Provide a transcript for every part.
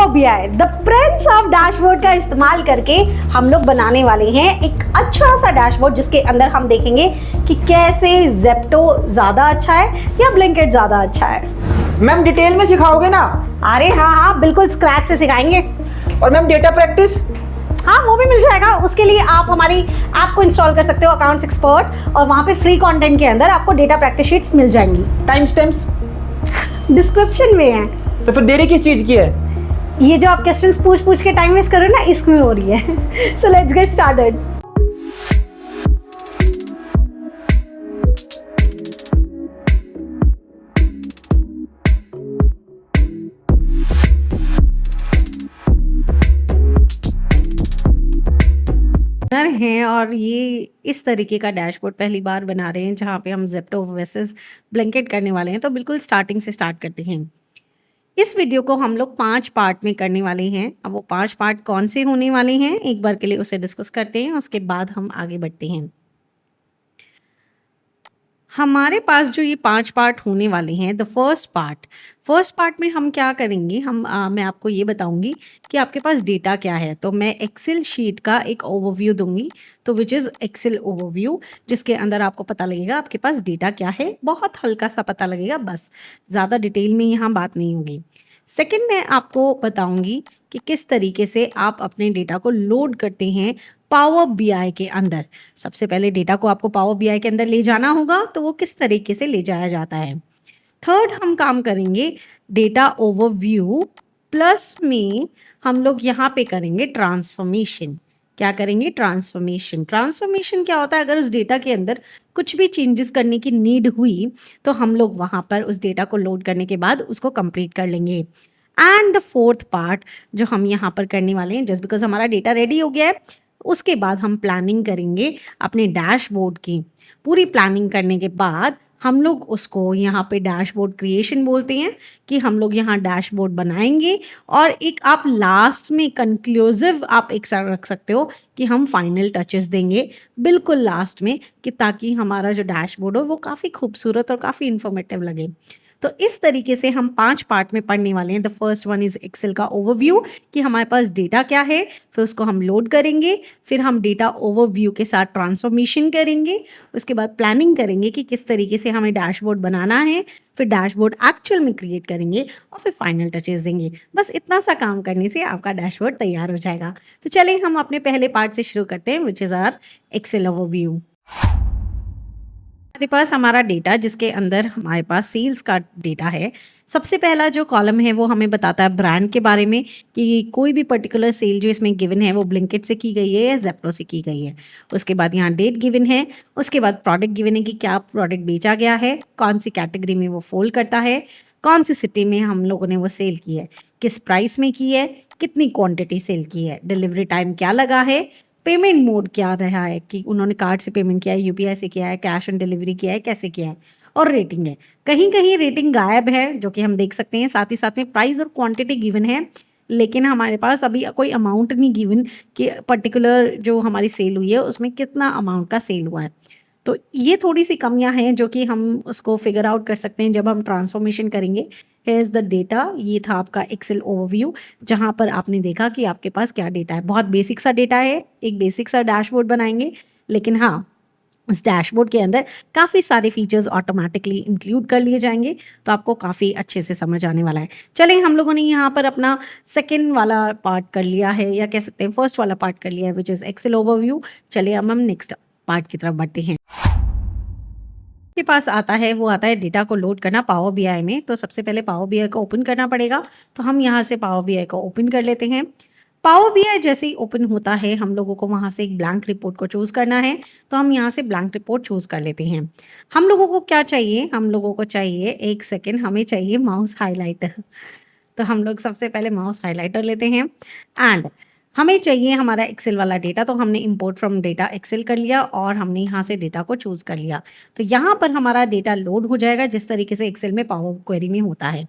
BI the Prince of dashboard का इस्तेमाल करके हम लोग बनाने वाले हैं एक अच्छा सा डैशबोर्ड जिसके अंदर हम देखेंगे कि कैसे ज़ेप्टो ज़्यादा अच्छा है या ब्लिंकिट ज़्यादा अच्छा है। मैम डिटेल में सिखाओगे ना? अरे हाँ, बिल्कुल स्क्रैच से सिखाएंगे। और मैम डेटा प्रैक्टिस? हाँ, वो भी मिल जाएगा। उसके लिए आप हमारी ऐप को इंस्टॉल कर सकते हो, अकाउंट्स एक्सपर्ट, और वहाँ पे फ्री कंटेंट के अंदर आपको डेटा प्रैक्टिस शीट्स मिल जाएंगी। टाइम स्टैम्प्स डिस्क्रिप्शन में है। तो फिर देरी किस चीज़ की है? ये जो आप क्वेश्चंस पूछ के टाइम वेस्ट कर रहे हो ना, इसमें हो रही है। So let's get started. हैं और ये इस तरीके का डैशबोर्ड पहली बार बना रहे हैं जहाँ पे हम ज़ेप्टो वर्सेस ब्लिंकिट करने वाले हैं। तो बिल्कुल स्टार्टिंग से स्टार्ट करते हैं। इस वीडियो को हम लोग 5 पार्ट में करने वाले हैं। अब वो 5 पार्ट कौन से होने वाले हैं, एक बार के लिए उसे डिस्कस करते हैं, उसके बाद हम आगे बढ़ते हैं। हमारे पास जो ये 5 पार्ट होने वाले हैं, द फर्स्ट पार्ट में हम क्या करेंगे, मैं आपको ये बताऊंगी कि आपके पास डेटा क्या है। तो मैं एक्सेल शीट का एक ओवरव्यू दूंगी, तो विच इज़ एक्सेल ओवरव्यू, जिसके अंदर आपको पता लगेगा आपके पास डेटा क्या है। बहुत हल्का सा पता लगेगा, बस ज़्यादा डिटेल में यहाँ बात नहीं होगी। सेकंड, मैं आपको बताऊंगी कि किस तरीके से आप अपने डेटा को लोड करते हैं पावर बीआई के अंदर। सबसे पहले डेटा को आपको पावर बीआई के अंदर ले जाना होगा, तो वो किस तरीके से ले जाया जाता है। थर्ड, हम काम करेंगे डेटा ओवरव्यू प्लस में हम लोग यहाँ पे करेंगे ट्रांसफॉर्मेशन। क्या करेंगे? ट्रांसफॉर्मेशन क्या होता है? अगर उस डेटा के अंदर कुछ भी चेंजेस करने की नीड हुई तो हम लोग वहाँ पर उस डेटा को लोड करने के बाद उसको कंप्लीट कर लेंगे। एंड द फोर्थ पार्ट जो हम यहाँ पर करने वाले हैं, जस्ट बिकॉज हमारा डेटा रेडी हो गया है, उसके बाद हम प्लानिंग करेंगे अपने डैशबोर्ड की। पूरी प्लानिंग करने के बाद हम लोग उसको यहाँ पे डैशबोर्ड क्रिएशन बोलते हैं कि हम लोग यहाँ डैशबोर्ड बनाएंगे, और एक आप लास्ट में कंक्लूसिव आप एक साथ रख सकते हो कि हम फाइनल टचेस देंगे बिल्कुल लास्ट में, कि ताकि हमारा जो डैशबोर्ड हो वो काफ़ी खूबसूरत और काफ़ी इंफॉर्मेटिव लगे। तो इस तरीके से हम 5 पार्ट में पढ़ने वाले हैं। The first one is Excel का ओवरव्यू, कि हमारे पास डेटा क्या है, फिर उसको हम लोड करेंगे, फिर हम डेटा ओवरव्यू के साथ ट्रांसफॉर्मेशन करेंगे, उसके बाद प्लानिंग करेंगे कि किस तरीके से हमें डैशबोर्ड बनाना है, फिर डैशबोर्ड एक्चुअल में क्रिएट करेंगे और फिर फाइनल टचेस देंगे। बस इतना सा काम करने से आपका डैशबोर्ड तैयार हो जाएगा। तो चलिए हम अपने पहले पार्ट से शुरू करते हैं, which is our Excel overview. हमारे पास हमारा डेटा, जिसके अंदर हमारे पास सेल्स का डेटा है। सबसे पहला जो कॉलम है वो हमें बताता है ब्रांड के बारे में, कि कोई भी पर्टिकुलर सेल जो इसमें गिवन है वो ब्लिंकिट से की गई है या ज़ेप्टो से की गई है। उसके बाद यहाँ डेट गिवन है, उसके बाद प्रोडक्ट गिवन है कि क्या प्रोडक्ट बेचा गया है, कौन सी कैटेगरी में वो फॉल करता है, कौन सी सिटी में हम लोगों ने वो सेल की है, किस प्राइस में की है, कितनी क्वांटिटी सेल की है, डिलीवरी टाइम क्या लगा है, पेमेंट मोड क्या रहा है, कि उन्होंने कार्ड से पेमेंट किया है, यूपीआई से किया है, कैश ऑन डिलीवरी किया है, कैसे किया है, और रेटिंग है। कहीं कहीं रेटिंग गायब है जो कि हम देख सकते हैं। साथ ही साथ में प्राइस और क्वांटिटी गिवन है, लेकिन हमारे पास अभी कोई अमाउंट नहीं गिवन कि पर्टिकुलर जो हमारी सेल हुई है उसमें कितना अमाउंट का सेल हुआ है। तो ये थोड़ी सी कमियां हैं जो कि हम उसको फिगर आउट कर सकते हैं जब हम ट्रांसफॉर्मेशन करेंगे। Here is the data. ये था आपका एक्सेल ओवरव्यू, जहां पर आपने देखा कि आपके पास क्या डेटा है। बहुत बेसिक सा डेटा है, एक बेसिक सा डैशबोर्ड बनाएंगे, लेकिन हाँ, उस डैशबोर्ड के अंदर काफ़ी सारे फीचर्स ऑटोमेटिकली इंक्लूड कर लिए जाएंगे, तो आपको काफ़ी अच्छे से समझ आने वाला है। चलिए, हम लोगों ने यहाँ पर अपना सेकेंड वाला पार्ट कर लिया है, या कह सकते हैं फर्स्ट वाला पार्ट कर लिया है, विच इज़ एक्सेल ओवरव्यू। चलिए अब हम नेक्स्ट पार्ट की तरफ बढ़ते हैं। के पास आता है वो आता है डेटा को लोड करना पावर बीआई में। तो सबसे पहले पावर बीआई को ओपन करना पड़ेगा, तो हम यहाँ से पावर बीआई को ओपन कर लेते हैं। पावर बीआई जैसे ही ओपन होता है, हम लोगों को वहाँ से एक ब्लैंक रिपोर्ट को चूज़ करना है, तो हम यहाँ से ब्लैंक रिपोर्ट चूज़ कर लेते हैं। हम लोगों को क्या चाहिए? हम लोगों को चाहिए, एक सेकेंड, हमें चाहिए माउस हाइलाइटर। तो हम लोग सबसे पहले माउस हाइलाइटर लेते हैं, एंड हमें चाहिए हमारा एक्सेल वाला डेटा, तो हमने इंपोर्ट फ्रॉम डेटा एक्सेल कर लिया और हमने यहाँ से डेटा को चूज़ कर लिया। तो यहाँ पर हमारा डेटा लोड हो जाएगा जिस तरीके से एक्सेल में पावर क्वेरी में होता है।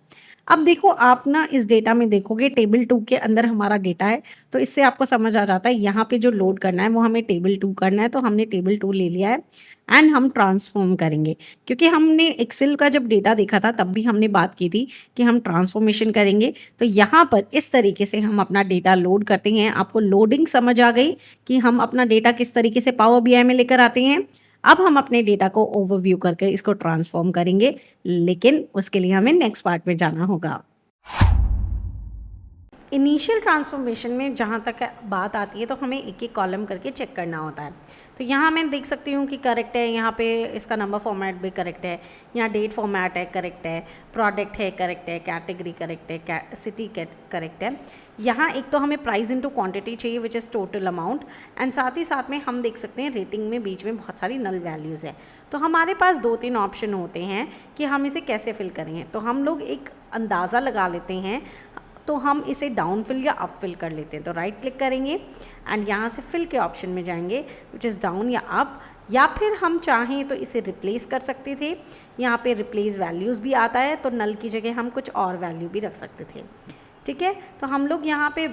अब देखो आप ना इस डेटा में देखोगे टेबल 2 के अंदर हमारा डेटा है, तो इससे आपको समझ आ जाता है यहाँ पे जो लोड करना है वो हमें टेबल 2 करना है, तो हमने टेबल 2 ले लिया है एंड हम ट्रांसफ़ॉर्म करेंगे। क्योंकि हमने एक्सेल का जब डेटा देखा था तब भी हमने बात की थी कि हम ट्रांसफ़ॉर्मेशन करेंगे, तो यहाँ पर इस तरीके से हम अपना डेटा लोड करते हैं। आपको लोडिंग समझ आ गई कि हम अपना डेटा किस तरीके से पावर बीआई में लेकर आते हैं। अब हम अपने डेटा को ओवरव्यू करके इसको ट्रांसफ़ॉर्म करेंगे, लेकिन उसके लिए हमें नेक्स्ट पार्ट में जाना होगा। इनिशियल ट्रांसफॉर्मेशन में जहाँ तक बात आती है तो हमें एक एक कॉलम करके चेक करना होता है। तो यहाँ मैं देख सकती हूँ कि करेक्ट है, यहाँ पे इसका नंबर फॉर्मेट भी करेक्ट है, यहाँ डेट फॉर्मेट है करेक्ट है, प्रोडक्ट है करेक्ट है, कैटेगरी करेक्ट है, सिटी करेक्ट है। यहाँ एक तो हमें प्राइस इनटू क्वांटिटी चाहिए which is total amount, and साथ ही साथ में हम देख सकते हैं रेटिंग में बीच में बहुत सारी नल वैल्यूज़ है। तो हमारे पास 2-3 ऑप्शन होते हैं कि हम इसे कैसे फिल करेंगे। तो हम लोग एक अंदाज़ा लगा लेते हैं, तो हम इसे डाउन फिल या अप फिल कर लेते हैं। तो राइट क्लिक करेंगे एंड यहाँ से फिल के ऑप्शन में जाएंगे विच इज़ डाउन या अप, या फिर हम चाहें तो इसे रिप्लेस कर सकते थे। यहाँ पे रिप्लेस वैल्यूज़ भी आता है, तो नल की जगह हम कुछ और वैल्यू भी रख सकते थे। ठीक है, तो हम लोग यहाँ पे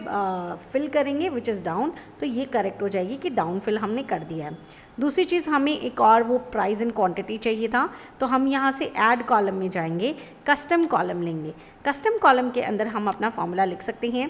फिल करेंगे विच इज़ डाउन, तो ये करेक्ट हो जाएगी कि डाउन फिल हमने कर दिया है। दूसरी चीज़ हमें एक और वो प्राइस एंड क्वांटिटी चाहिए था, तो हम यहाँ से ऐड कॉलम में जाएंगे, कस्टम कॉलम लेंगे। कस्टम कॉलम के अंदर हम अपना फॉर्मूला लिख सकते हैं।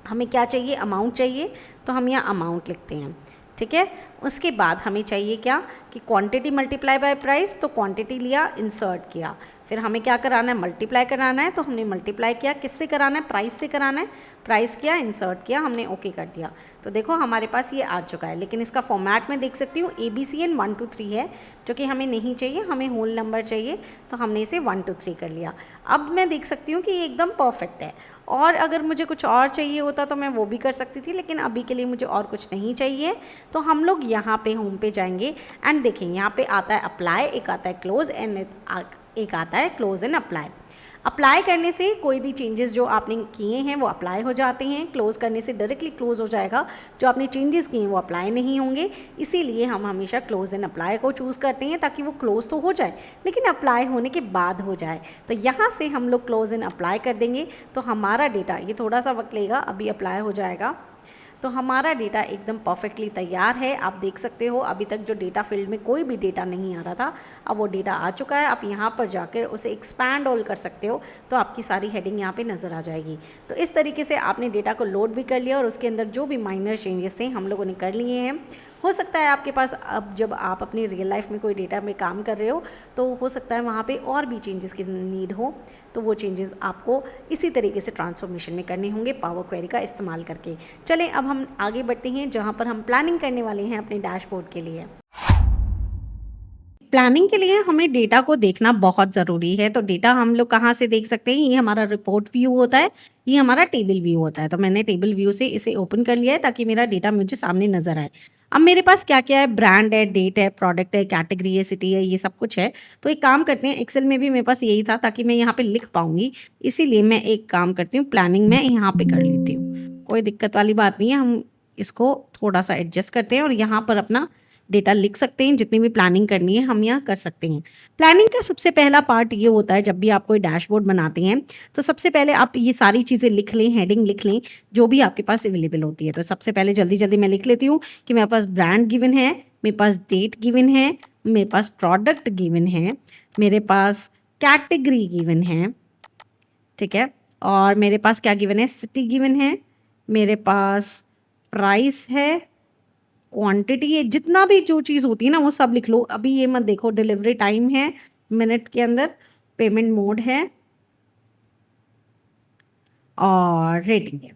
हमें क्या चाहिए, अमाउंट चाहिए, तो हम यहाँ अमाउंट लिखते हैं। ठीक है, उसके बाद हमें चाहिए क्या कि क्वांटिटी मल्टीप्लाई बाय प्राइस, तो क्वांटिटी लिया, इंसर्ट किया। फिर हमें क्या कराना है, मल्टीप्लाई कराना है, तो हमने मल्टीप्लाई किया, किससे कराना है, प्राइस से कराना है, प्राइस किया, इंसर्ट किया, हमने ओके कर दिया। तो देखो हमारे पास ये आ चुका है, लेकिन इसका फॉर्मेट में देख सकती हूँ ABCN 1 2 3 है, जो कि हमें नहीं चाहिए, हमें होल नंबर चाहिए, तो हमने इसे 1 2 3 कर लिया। अब मैं देख सकती हूँ कि ये एकदम परफेक्ट है, और अगर मुझे कुछ और चाहिए होता तो मैं वो भी कर सकती थी, लेकिन अभी के लिए मुझे और कुछ नहीं चाहिए। तो हम लोग यहाँ पे होम पे जाएंगे एंड देखें यहाँ पे आता है अप्लाई, एक आता है क्लोज एंड एक आता है क्लोज एंड अप्लाई। अप्लाई करने से कोई भी चेंजेस जो आपने किए हैं वो अप्लाई हो जाते हैं, क्लोज़ करने से डायरेक्टली क्लोज़ हो जाएगा, जो आपने चेंजेस किए हैं वो अप्लाई नहीं होंगे। इसीलिए हम हमेशा क्लोज़ एंड अप्लाई को चूज़ करते हैं, ताकि वो क्लोज़ तो हो जाए लेकिन अप्लाई होने के बाद हो जाए। तो यहाँ से हम लोग क्लोज़ एंड अप्लाई कर देंगे, तो हमारा डेटा, ये थोड़ा सा वक्त लेगा, अभी अप्लाई हो जाएगा, तो हमारा डेटा एकदम परफेक्टली तैयार है। आप देख सकते हो अभी तक जो डेटा फील्ड में कोई भी डेटा नहीं आ रहा था, अब वो डेटा आ चुका है। आप यहाँ पर जाकर उसे एक्सपैंड ऑल कर सकते हो, तो आपकी सारी हेडिंग यहाँ पे नज़र आ जाएगी। तो इस तरीके से आपने डेटा को लोड भी कर लिया और उसके अंदर जो भी माइनर चेंजेस थे हम लोगों ने कर लिए हैं। हो सकता है आपके पास अब जब आप अपनी रियल लाइफ में कोई डेटा में काम कर रहे हो, तो हो सकता है वहाँ पे और भी चेंजेस की नीड हो, तो वो चेंजेस आपको इसी तरीके से ट्रांसफॉर्मेशन में करने होंगे पावर क्वेरी का इस्तेमाल करके। चलें अब हम आगे बढ़ते हैं, जहाँ पर हम प्लानिंग करने वाले हैं अपने डैशबोर्ड के लिए। प्लानिंग के लिए हमें डेटा को देखना बहुत ज़रूरी है। तो डेटा हम लोग कहाँ से देख सकते हैं, ये हमारा रिपोर्ट व्यू होता है, ये हमारा टेबल व्यू होता है। तो मैंने टेबल व्यू से इसे ओपन कर लिया है ताकि मेरा डेटा मुझे सामने नज़र आए। अब मेरे पास क्या-क्या है, ब्रांड है, डेट है, प्रोडक्ट है, कैटेगरी है, सिटी है, ये सब कुछ है। तो एक काम करते हैं, एक्सेल में भी मेरे पास यही था ताकि मैं यहाँ पे लिख पाऊँगी, इसीलिए मैं एक काम करती हूँ, प्लानिंग मैं यहाँ पे कर लेती हूँ। कोई दिक्कत वाली बात नहीं है, हम इसको थोड़ा-सा एडजस्ट करते हैं और यहाँ पर अपना डेटा लिख सकते हैं। जितनी भी प्लानिंग करनी है हम यहाँ कर सकते हैं। प्लानिंग का सबसे पहला पार्ट ये होता है, जब भी आप कोई डैशबोर्ड बनाते हैं तो सबसे पहले आप ये सारी चीज़ें लिख लें, हेडिंग लिख लें, जो भी आपके पास अवेलेबल होती है। तो सबसे पहले जल्दी-जल्दी मैं लिख लेती हूँ कि मेरे पास ब्रांड गिवन है, मेरे पास डेट गिवन है, मेरे पास प्रोडक्ट गिवन है, मेरे पास कैटेगरी गिवन है, ठीक है? और मेरे पास क्या गिवन है, सिटी गिवन है, मेरे पास प्राइस है, क्वांटिटी है, जितना भी जो चीज़ होती है ना वो सब लिख लो। अभी ये मत देखो, डिलीवरी टाइम है मिनट के अंदर, पेमेंट मोड है और रेटिंग है।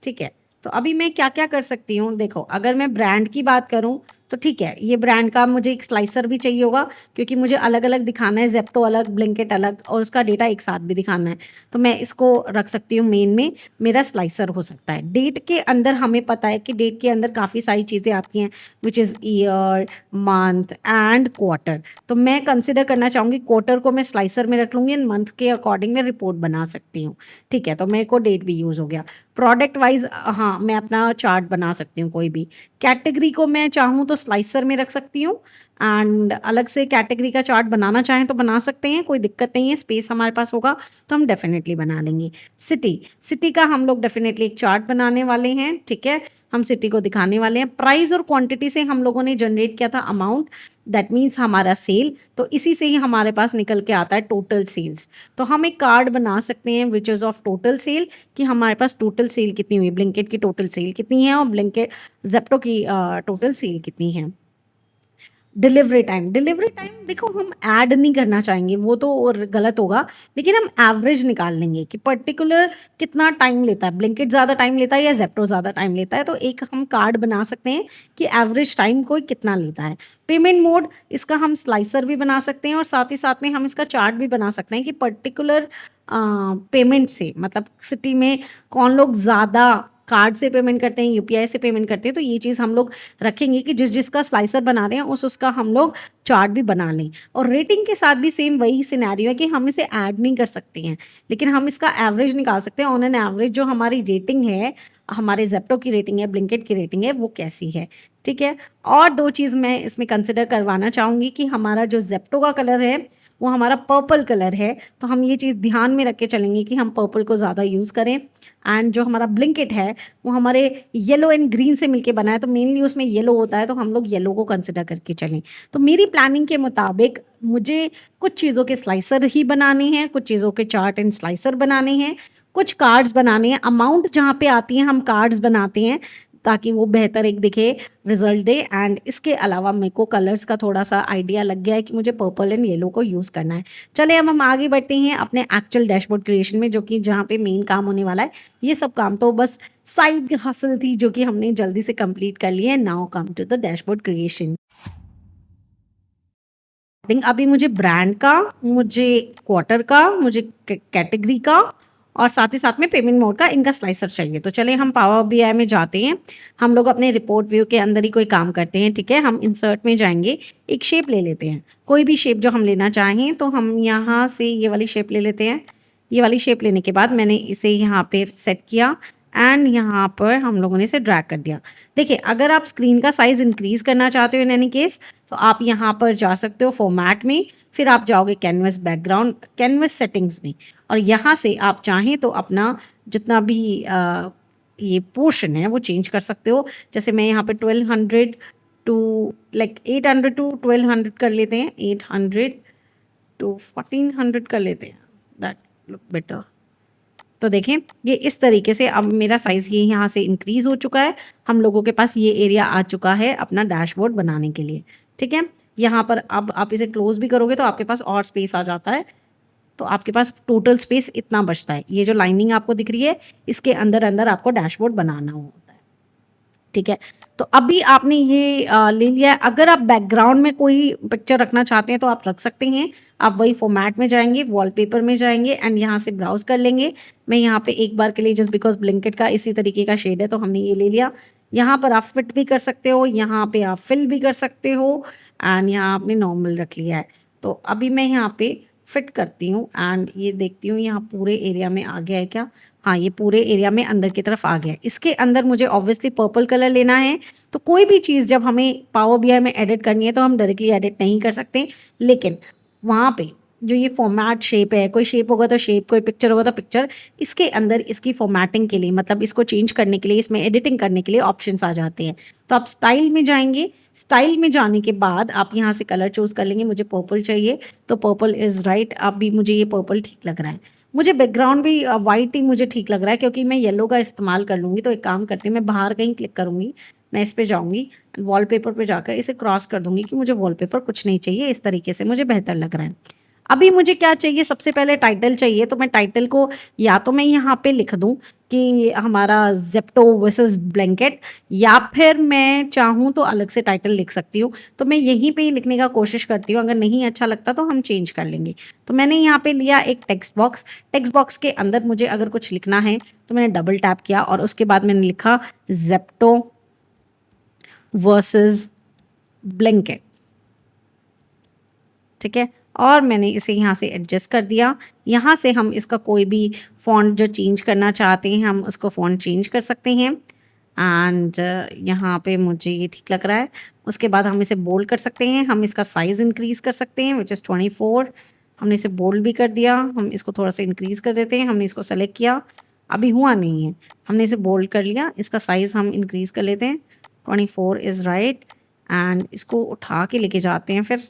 ठीक है, तो अभी मैं क्या क्या कर सकती हूँ, देखो अगर मैं ब्रांड की बात करूँ तो ठीक है, ये ब्रांड का मुझे एक स्लाइसर भी चाहिए होगा, क्योंकि मुझे अलग-अलग दिखाना है, ज़ेप्टो अलग, ब्लिंकिट अलग और उसका डेटा एक साथ भी दिखाना है। तो मैं इसको रख सकती हूँ मेन में, मेरा स्लाइसर हो सकता है। डेट के अंदर हमें पता है कि डेट के अंदर काफ़ी सारी चीज़ें आती हैं, which is year, month and quarter. तो मैं कंसिडर करना चाहूँगी क्वार्टर को मैं स्लाइसर में रख लूँगी एंड मंथ के अकॉर्डिंग मैं रिपोर्ट बना सकती हूँ। ठीक है, तो मेरे को डेट भी यूज़ हो गया। प्रोडक्ट वाइज़ हाँ, मैं अपना चार्ट बना सकती हूँ कोई भी। कैटेगरी को मैं चाहूँ तो स्लाइसर में रख सकती हूँ एंड अलग से कैटेगरी का चार्ट बनाना चाहें तो बना सकते हैं, कोई दिक्कत नहीं है, स्पेस हमारे पास होगा तो हम डेफ़िनेटली बना लेंगे। सिटी, सिटी का हम लोग डेफ़िनेटली एक चार्ट बनाने वाले हैं, ठीक है? हम सिटी को दिखाने वाले हैं। प्राइस और क्वांटिटी से हम लोगों ने जनरेट किया था अमाउंट, दैट मीन्स हमारा सेल, तो इसी से ही हमारे पास निकल के आता है टोटल सेल्स। तो हम एक कार्ड बना सकते हैं which is of total sale, कि हमारे पास टोटल सेल कितनी हुई, ब्लिंकिट की टोटल सेल कितनी है और ब्लिंकिट ज़ेप्टो की टोटल सेल कितनी है। डिलीवरी टाइम, डिलीवरी टाइम देखो हम ऐड नहीं करना चाहेंगे, वो तो और गलत होगा, लेकिन हम एवरेज निकाल लेंगे कि पर्टिकुलर कितना टाइम लेता है, ब्लिंकिट ज़्यादा टाइम लेता है या ज़ेप्टो ज़्यादा टाइम लेता है, तो एक हम कार्ड बना सकते हैं कि एवरेज टाइम कोई कितना लेता है। पेमेंट मोड, इसका हम स्लाइसर भी बना सकते हैं और साथ ही साथ में हम इसका चार्ट भी बना सकते हैं कि पर्टिकुलर पेमेंट से, मतलब सिटी में कौन लोग ज़्यादा कार्ड से पेमेंट करते हैं, यूपीआई से पेमेंट करते हैं, तो ये चीज़ हम लोग रखेंगे कि जिसका स्लाइसर बना रहे हैं उसका हम लोग चार्ट भी बना लें। और रेटिंग के साथ भी सेम वही सिनेरियो है कि हम इसे ऐड नहीं कर सकते हैं, लेकिन हम इसका एवरेज निकाल सकते हैं। ऑन एन एवरेज जो हमारी रेटिंग है, हमारे ज़ेप्टो की रेटिंग है, ब्लिंकिट की रेटिंग है, वो कैसी है, ठीक है? और 2 चीज़ मैं इसमें कंसिडर करवाना चाहूँगी कि हमारा जो ज़ेप्टो का कलर है, वो हमारा पर्पल कलर है, तो हम ये चीज़ ध्यान में रख के चलेंगे कि हम पर्पल को ज़्यादा यूज़ करें। एंड जो हमारा ब्लिंकिट है, वो हमारे येलो एंड ग्रीन से मिलके बना है, तो मेनली उसमें येलो होता है, तो हम लोग येलो को कंसिडर करके चलें। तो मेरी प्लानिंग के मुताबिक मुझे कुछ चीज़ों के स्लाइसर ही बनाने हैं, कुछ चीज़ों के चार्ट एंड स्लाइसर बनाने हैं, कुछ कार्ड्स बनाने हैं। अमाउंट जहाँ पे आती है हम कार्ड्स बनाते हैं ताकि वो बेहतर एक दिखे, रिजल्ट दे। एंड इसके अलावा मेरे को कलर्स का थोड़ा सा आइडिया लग गया है कि मुझे पर्पल एंड येलो को यूज़ करना है। चले अब हम आगे बढ़ते हैं अपने एक्चुअल डैशबोर्ड क्रिएशन में, जो कि जहाँ पे मेन काम होने वाला है। ये सब काम तो बस साइड हसल थी जो कि हमने जल्दी से कंप्लीट कर ली है। Now come to the dashboard creation. अभी मुझे ब्रांड का, मुझे क्वार्टर का, मुझे कैटेगरी का और साथ ही साथ में पेमेंट मोड का, इनका स्लाइसर चाहिए। तो चलिए हम पावर बीआई में जाते हैं। हम लोग अपने रिपोर्ट व्यू के अंदर ही कोई काम करते हैं, ठीक है? हम इंसर्ट में जाएंगे, एक शेप ले लेते हैं, कोई भी शेप जो हम लेना चाहें। तो हम यहाँ से ये वाली शेप ले लेते हैं। ये वाली शेप लेने के बाद मैंने इसे यहाँ पे सेट किया एंड यहाँ पर हम लोगों ने इसे ड्रैग कर दिया। देखिए, अगर आप स्क्रीन का साइज़ इंक्रीज़ करना चाहते हो इन एनी केस, तो आप यहाँ पर जा सकते हो फॉर्मेट में, फिर आप जाओगे कैनवस बैकग्राउंड, कैनवस सेटिंग्स में, और यहाँ से आप चाहें तो अपना जितना भी ये पोर्शन है वो चेंज कर सकते हो। जैसे मैं यहाँ पे 1200 टू 800 टू 1200 कर लेते हैं, 800 टू 1400 कर लेते हैं, दैट लुक बेटर। तो देखें, ये इस तरीके से अब मेरा साइज़ ये यहाँ से इंक्रीज़ हो चुका है। हम लोगों के पास ये एरिया आ चुका है अपना डैशबोर्ड बनाने के लिए, ठीक है? यहाँ पर अब आप इसे क्लोज़ भी करोगे तो आपके पास और स्पेस आ जाता है। तो आपके पास टोटल स्पेस इतना बचता है। ये जो लाइनिंग आपको दिख रही है, इसके अंदर-अंदर आपको डैशबोर्ड बनाना होता है, ठीक है? तो अभी आपने ये ले लिया है। अगर आप बैकग्राउंड में कोई पिक्चर रखना चाहते हैं तो आप रख सकते हैं। आप वही फॉर्मेट में जाएँगे, वॉलपेपर में जाएँगे एंड यहाँ से ब्राउज़ कर लेंगे। मैं यहाँ पे एक बार के लिए जस्ट बिकॉज़ ब्लिंकिट का इसी तरीके का शेड है तो हमने ये ले लिया। यहाँ पर आप फिट भी कर सकते हो, यहाँ पे आप फिल भी कर सकते हो एंड यहाँ आपने नॉर्मल रख लिया है। तो अभी मैं यहाँ पे फिट करती हूँ एंड ये देखती हूँ यहाँ पूरे एरिया में आ गया है क्या? हाँ, ये पूरे एरिया में अंदर की तरफ आ गया है। इसके अंदर मुझे ऑब्वियसली पर्पल कलर लेना है। तो कोई भी चीज़ जब हमें पावर बीआई में एडिट करनी है तो हम डायरेक्टली एडिट नहीं कर सकते, लेकिन वहाँ पे जो ये फॉर्मेट शेप है, कोई शेप होगा तो शेप, कोई पिक्चर होगा तो पिक्चर, इसके अंदर इसकी फॉर्मेटिंग के लिए, मतलब इसको चेंज करने के लिए, इसमें एडिटिंग करने के लिए ऑप्शंस आ जाते हैं। तो आप स्टाइल में जाएंगे, स्टाइल में जाने के बाद आप यहाँ से कलर चूज़ कर लेंगे। मुझे पर्पल चाहिए तो पर्पल इज़ राइट। अभी मुझे ये पर्पल ठीक लग रहा है। मुझे बैकग्राउंड भी वाइट ही मुझे ठीक लग रहा है क्योंकि मैं येलो का इस्तेमाल कर लूँगी। तो एक काम करती हूँ, मैं बाहर कहीं क्लिक करूँगी, मैं इस पे जाऊँगी, वॉलपेपर पे जाकर इसे क्रॉस कर दूँगी कि मुझे वॉलपेपर कुछ नहीं चाहिए, इस तरीके से मुझे बेहतर लग रहा है। अभी मुझे क्या चाहिए, सबसे पहले टाइटल चाहिए, तो मैं टाइटल को या तो मैं यहाँ पे लिख दूँ कि हमारा ज़ेप्टो वर्सेस ब्लैंकेट, या फिर मैं चाहूँ तो अलग से टाइटल लिख सकती हूँ। तो मैं यहीं पे ही लिखने का कोशिश करती हूँ, अगर नहीं अच्छा लगता तो हम चेंज कर लेंगे। तो मैंने यहाँ पे लिया एक टेक्स्ट बॉक्स के अंदर मुझे अगर कुछ लिखना है तो मैंने डबल टैप किया और उसके बाद मैंने लिखा ज़ेप्टो वर्सेस ब्लैंकेट, ठीक है। और मैंने इसे यहाँ से एडजस्ट कर दिया। यहाँ से हम इसका कोई भी फ़ॉन्ट जो चेंज करना चाहते हैं हम उसको फ़ॉन्ट चेंज कर सकते हैं। एंड यहाँ पे मुझे ये ठीक लग रहा है। उसके बाद हम इसे बोल्ड कर सकते हैं, हम इसका साइज़ इंक्रीज़ कर सकते हैं विच इज़ 24। हमने इसे बोल्ड भी कर दिया, हम इसको थोड़ा सा इंक्रीज़ कर देते हैं। हमने इसको सेलेक्ट किया, अभी हुआ नहीं है, हमने इसे बोल्ड कर लिया। इसका साइज़ हम इंक्रीज़ कर लेते हैं, 24 इज़ राइट। एंड इसको उठा के लेके जाते हैं फिर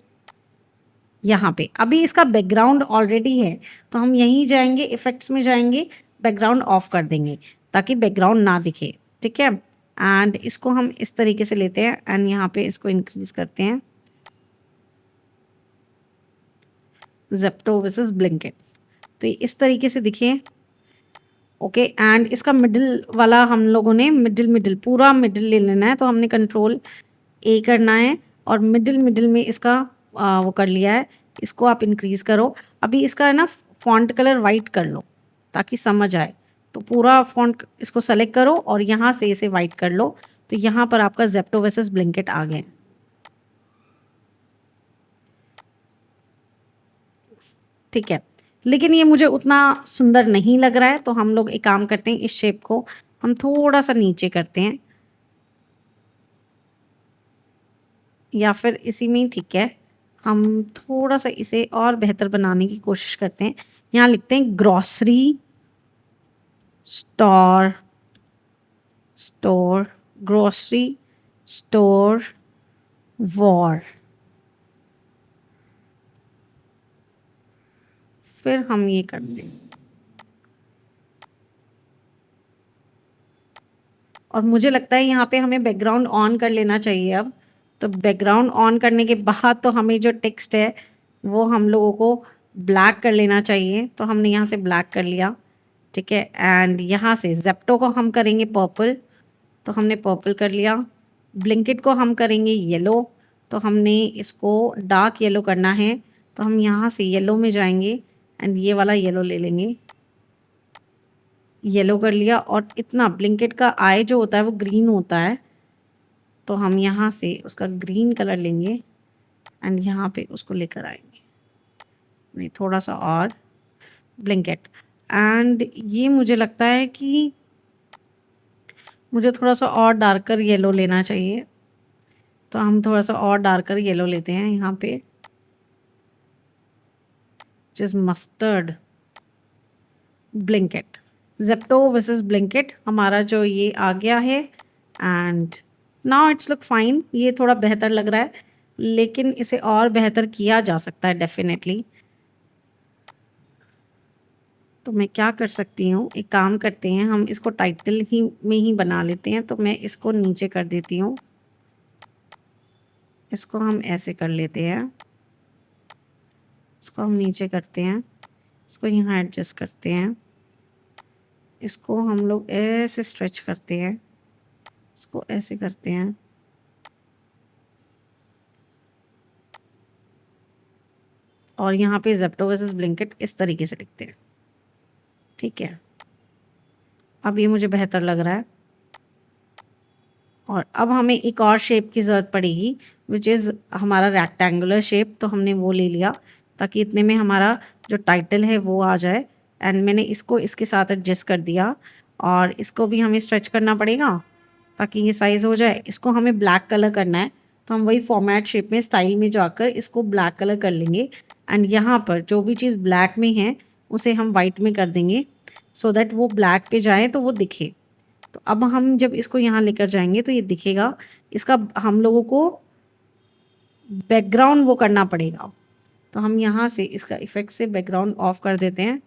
यहाँ पे। अभी इसका बैकग्राउंड ऑलरेडी है तो हम यहीं जाएंगे, इफ़ेक्ट्स में जाएंगे, बैकग्राउंड ऑफ कर देंगे ताकि बैकग्राउंड ना दिखे, ठीक है। एंड इसको हम इस तरीके से लेते हैं एंड यहाँ पे इसको इंक्रीज करते हैं, ज़ेप्टो वर्सेस ब्लिंकिट, तो ये इस तरीके से दिखे, ओके। एंड इसका मिडिल वाला हम लोगों ने मिडिल पूरा मिडिल ले लेना है, तो हमने कंट्रोल ए करना है और मिडिल में इसका वो कर लिया है। इसको आप इंक्रीज़ करो। अभी इसका है ना फ़ॉन्ट कलर वाइट कर लो ताकि समझ आए। तो पूरा फ़ॉन्ट इसको सेलेक्ट करो और यहाँ से इसे वाइट कर लो, तो यहाँ पर आपका ज़ेप्टो वर्सेस ब्लिंकिट आ गए, ठीक है। लेकिन ये मुझे उतना सुंदर नहीं लग रहा है, तो हम लोग एक काम करते हैं, इस शेप को हम थोड़ा सा नीचे करते हैं या फिर इसी में ही ठीक है। हम थोड़ा सा इसे और बेहतर बनाने की कोशिश करते हैं। यहाँ लिखते हैं grocery store grocery store war. फिर हम ये करते हैं और मुझे लगता है यहाँ पे हमें बैकग्राउंड ऑन कर लेना चाहिए अब। तो बैकग्राउंड ऑन करने के बाद तो हमें जो टेक्स्ट है वो हम लोगों को ब्लैक कर लेना चाहिए, तो हमने यहाँ से ब्लैक कर लिया, ठीक है। एंड यहाँ से ज़ेप्टो को हम करेंगे पर्पल, तो हमने पर्पल कर लिया। ब्लिंकिट को हम करेंगे येलो, तो हमने इसको डार्क येलो करना है, तो हम यहाँ से येलो में जाएंगे एंड ये वाला येलो ले लेंगे, येलो कर लिया। और इतना ब्लिंकिट का आई जो होता है वो ग्रीन होता है, तो हम यहाँ से उसका ग्रीन कलर लेंगे एंड यहाँ पे उसको लेकर आएंगे, नहीं थोड़ा सा और ब्लिंकिट। एंड ये मुझे लगता है कि मुझे थोड़ा सा और डार्कर येलो लेना चाहिए, तो हम थोड़ा सा और डार्कर येलो लेते हैं यहाँ पे, जिस mustard. Blinkit, Zepto versus Blinkit हमारा जो ये आ गया है and now it's look fine. ये थोड़ा बेहतर लग रहा है, लेकिन इसे और बेहतर किया जा सकता है डेफिनेटली। तो मैं क्या कर सकती हूँ, एक काम करते हैं, हम इसको टाइटल ही में ही बना लेते हैं। तो मैं इसको नीचे कर देती हूँ, इसको हम ऐसे कर लेते हैं, इसको हम नीचे करते हैं, इसको यहाँ एडजस्ट करते हैं, इसको हम लोग ऐसे स्ट्रेच करते हैं, इसको ऐसे करते हैं, और यहाँ पे ज़ेप्टो वर्सेस ब्लिंकिट इस तरीके से लिखते हैं, ठीक है। अब ये मुझे बेहतर लग रहा है। और अब हमें एक और शेप की ज़रूरत पड़ेगी विच इज़ हमारा रेक्टेंगुलर शेप, तो हमने वो ले लिया ताकि इतने में हमारा जो टाइटल है वो आ जाए। एंड मैंने इसको इसके साथ एडजस्ट कर दिया और इसको भी हमें स्ट्रेच करना पड़ेगा ताकि ये साइज़ हो जाए। इसको हमें ब्लैक कलर करना है, तो हम वही फॉर्मेट शेप में स्टाइल में जाकर इसको ब्लैक कलर कर लेंगे एंड यहाँ पर जो भी चीज़ ब्लैक में है उसे हम वाइट में कर देंगे सो दैट वो ब्लैक पे जाए तो वो दिखे। तो अब हम जब इसको यहाँ लेकर जाएंगे तो ये दिखेगा। इसका हम लोगों को बैकग्राउंड वो करना पड़ेगा, तो हम यहाँ से इसका इफेक्ट से बैकग्राउंड ऑफ कर देते हैं,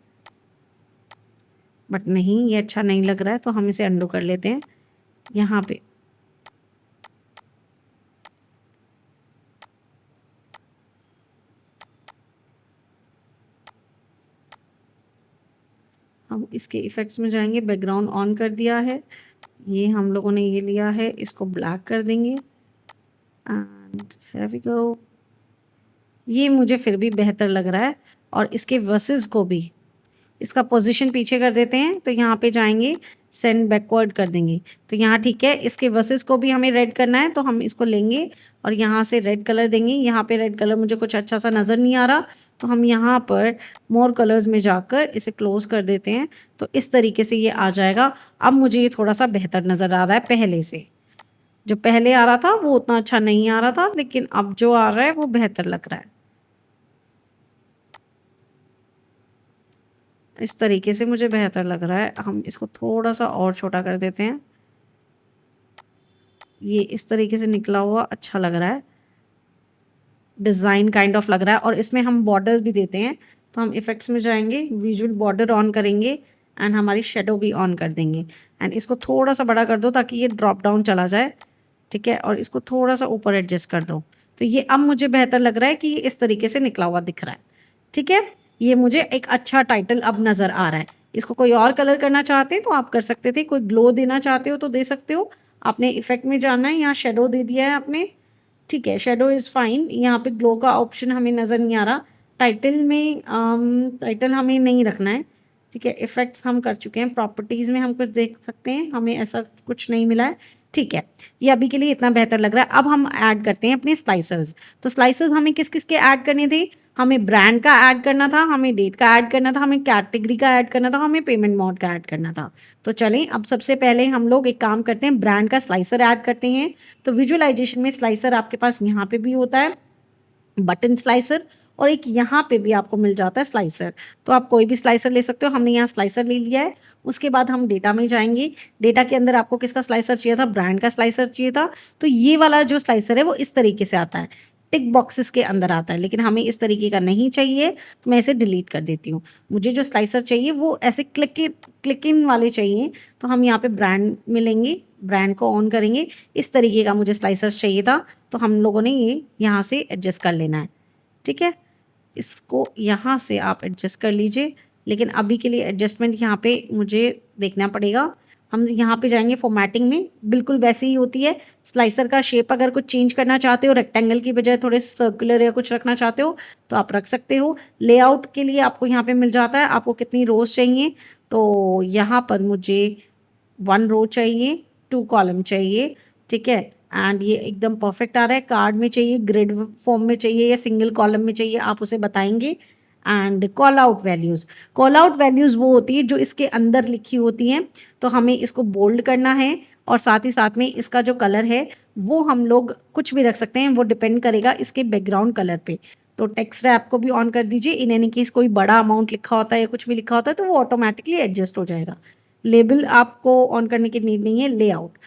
बट नहीं ये अच्छा नहीं लग रहा है, तो हम इसे अंडू कर लेते हैं यहाँ पे। हम इसके इफ़ेक्ट्स में जाएंगे, बैकग्राउंड ऑन कर दिया है, ये हम लोगों ने ये लिया है, इसको ब्लैक कर देंगे एंड हियर वी गो। ये मुझे फिर भी बेहतर लग रहा है। और इसके वर्सेस को भी इसका पोजीशन पीछे कर देते हैं, तो यहाँ पे जाएंगे सेंड बैकवर्ड कर देंगे, तो यहाँ ठीक है। इसके वर्सेस को भी हमें रेड करना है, तो हम इसको लेंगे और यहाँ से रेड कलर देंगे। यहाँ पे रेड कलर मुझे कुछ अच्छा सा नज़र नहीं आ रहा, तो हम यहाँ पर मोर कलर्स में जाकर इसे क्लोज कर देते हैं, तो इस तरीके से ये आ जाएगा। अब मुझे ये थोड़ा सा बेहतर नज़र आ रहा है पहले से। जो पहले आ रहा था वो उतना अच्छा नहीं आ रहा था, लेकिन अब जो आ रहा है वो बेहतर लग रहा है। इस तरीके से मुझे बेहतर लग रहा है। हम इसको थोड़ा सा और छोटा कर देते हैं, ये इस तरीके से निकला हुआ अच्छा लग रहा है, डिज़ाइन काइंड ऑफ लग रहा है। और इसमें हम बॉर्डर भी देते हैं, तो हम इफ़ेक्ट्स में जाएंगे, विजुअल बॉर्डर ऑन करेंगे एंड हमारी शेडो भी ऑन कर देंगे। एंड इसको थोड़ा सा बड़ा कर दो ताकि ये ड्रॉप डाउन चला जाए, ठीक है। और इसको थोड़ा सा ऊपर एडजस्ट कर दो, तो ये अब मुझे बेहतर लग रहा है कि ये इस तरीके से निकला हुआ दिख रहा है, ठीक है। ये मुझे एक अच्छा टाइटल अब नज़र आ रहा है। इसको कोई और कलर करना चाहते हैं तो आप कर सकते थे, कोई ग्लो देना चाहते हो तो दे सकते हो। आपने इफेक्ट में जाना है, यहाँ शेडो दे दिया है आपने, ठीक है, शेडो इज़ फाइन। यहाँ पे ग्लो का ऑप्शन हमें नज़र नहीं आ रहा। टाइटल में टाइटल हमें नहीं रखना है, ठीक है। इफ़ेक्ट्स हम कर चुके हैं, प्रॉपर्टीज़ में हम कुछ देख सकते हैं, हमें ऐसा कुछ नहीं मिला है, ठीक है। ये अभी के लिए इतना बेहतर लग रहा है। अब हम ऐड करते हैं अपने स्लाइसर्स। तो स्लाइसर्स हमें किस किस के ऐड करने थे? हमें ब्रांड का ऐड करना था, हमें डेट का ऐड करना था, हमें कैटेगरी का ऐड करना था, हमें पेमेंट मोड का ऐड करना था। तो चलें, अब सबसे पहले हम लोग एक काम करते हैं, ब्रांड का स्लाइसर ऐड करते हैं। तो विजुअलाइजेशन में स्लाइसर आपके पास यहाँ पे भी होता है, बटन स्लाइसर, और एक यहाँ पे भी आपको मिल जाता है स्लाइसर। तो आप कोई भी स्लाइसर ले सकते हो, हमने यहाँ स्लाइसर ले लिया है। उसके बाद हम डेटा में जाएंगे। डेटा के अंदर आपको किसका स्लाइसर चाहिए था? ब्रांड का स्लाइसर चाहिए था। तो ये वाला जो स्लाइसर है वो इस तरीके से आता है, टिक बॉक्सेस के अंदर आता है, लेकिन हमें इस तरीके का नहीं चाहिए, तो मैं इसे डिलीट कर देती हूँ। मुझे जो स्लाइसर चाहिए वो ऐसे क्लिक इन वाले चाहिए, तो हम यहाँ पे ब्रांड में लेंगे, ब्रांड को ऑन करेंगे। इस तरीके का मुझे स्लाइसर चाहिए था, तो हम लोगों ने ये यहाँ से एडजस्ट कर लेना है, ठीक है। इसको यहाँ से आप एडजस्ट कर लीजिए, लेकिन अभी के लिए एडजस्टमेंट यहाँ पे मुझे देखना पड़ेगा। हम यहाँ पे जाएंगे फॉर्मेटिंग में, बिल्कुल वैसे ही होती है। स्लाइसर का शेप अगर कुछ चेंज करना चाहते हो, रेक्टेंगल की बजाय थोड़े सर्कुलर या कुछ रखना चाहते हो तो आप रख सकते हो। लेआउट के लिए आपको यहाँ पे मिल जाता है, आपको कितनी रोज चाहिए। तो यहाँ पर मुझे 1 रो चाहिए, 2 कॉलम चाहिए, ठीक है। एंड ये एकदम परफेक्ट आ रहा है। कार्ड में चाहिए, ग्रिड फॉर्म में चाहिए या सिंगल कॉलम में चाहिए, आप उसे बताएंगे। And call out values, call out values वो होती है जो इसके अंदर लिखी होती हैं, तो हमें इसको बोल्ड करना है। और साथ ही साथ में इसका जो कलर है वो हम लोग कुछ भी रख सकते हैं, वो डिपेंड करेगा इसके बैकग्राउंड कलर पे। तो टेक्स्ट रैप को भी ऑन कर दीजिए। इन एनी केस कोई बड़ा अमाउंट लिखा होता है या कुछ भी लिखा होता है तो वो ऑटोमेटिकली एडजस्ट हो जाएगा। लेबल आपको ऑन करने की नीड नहीं है। लेआउट,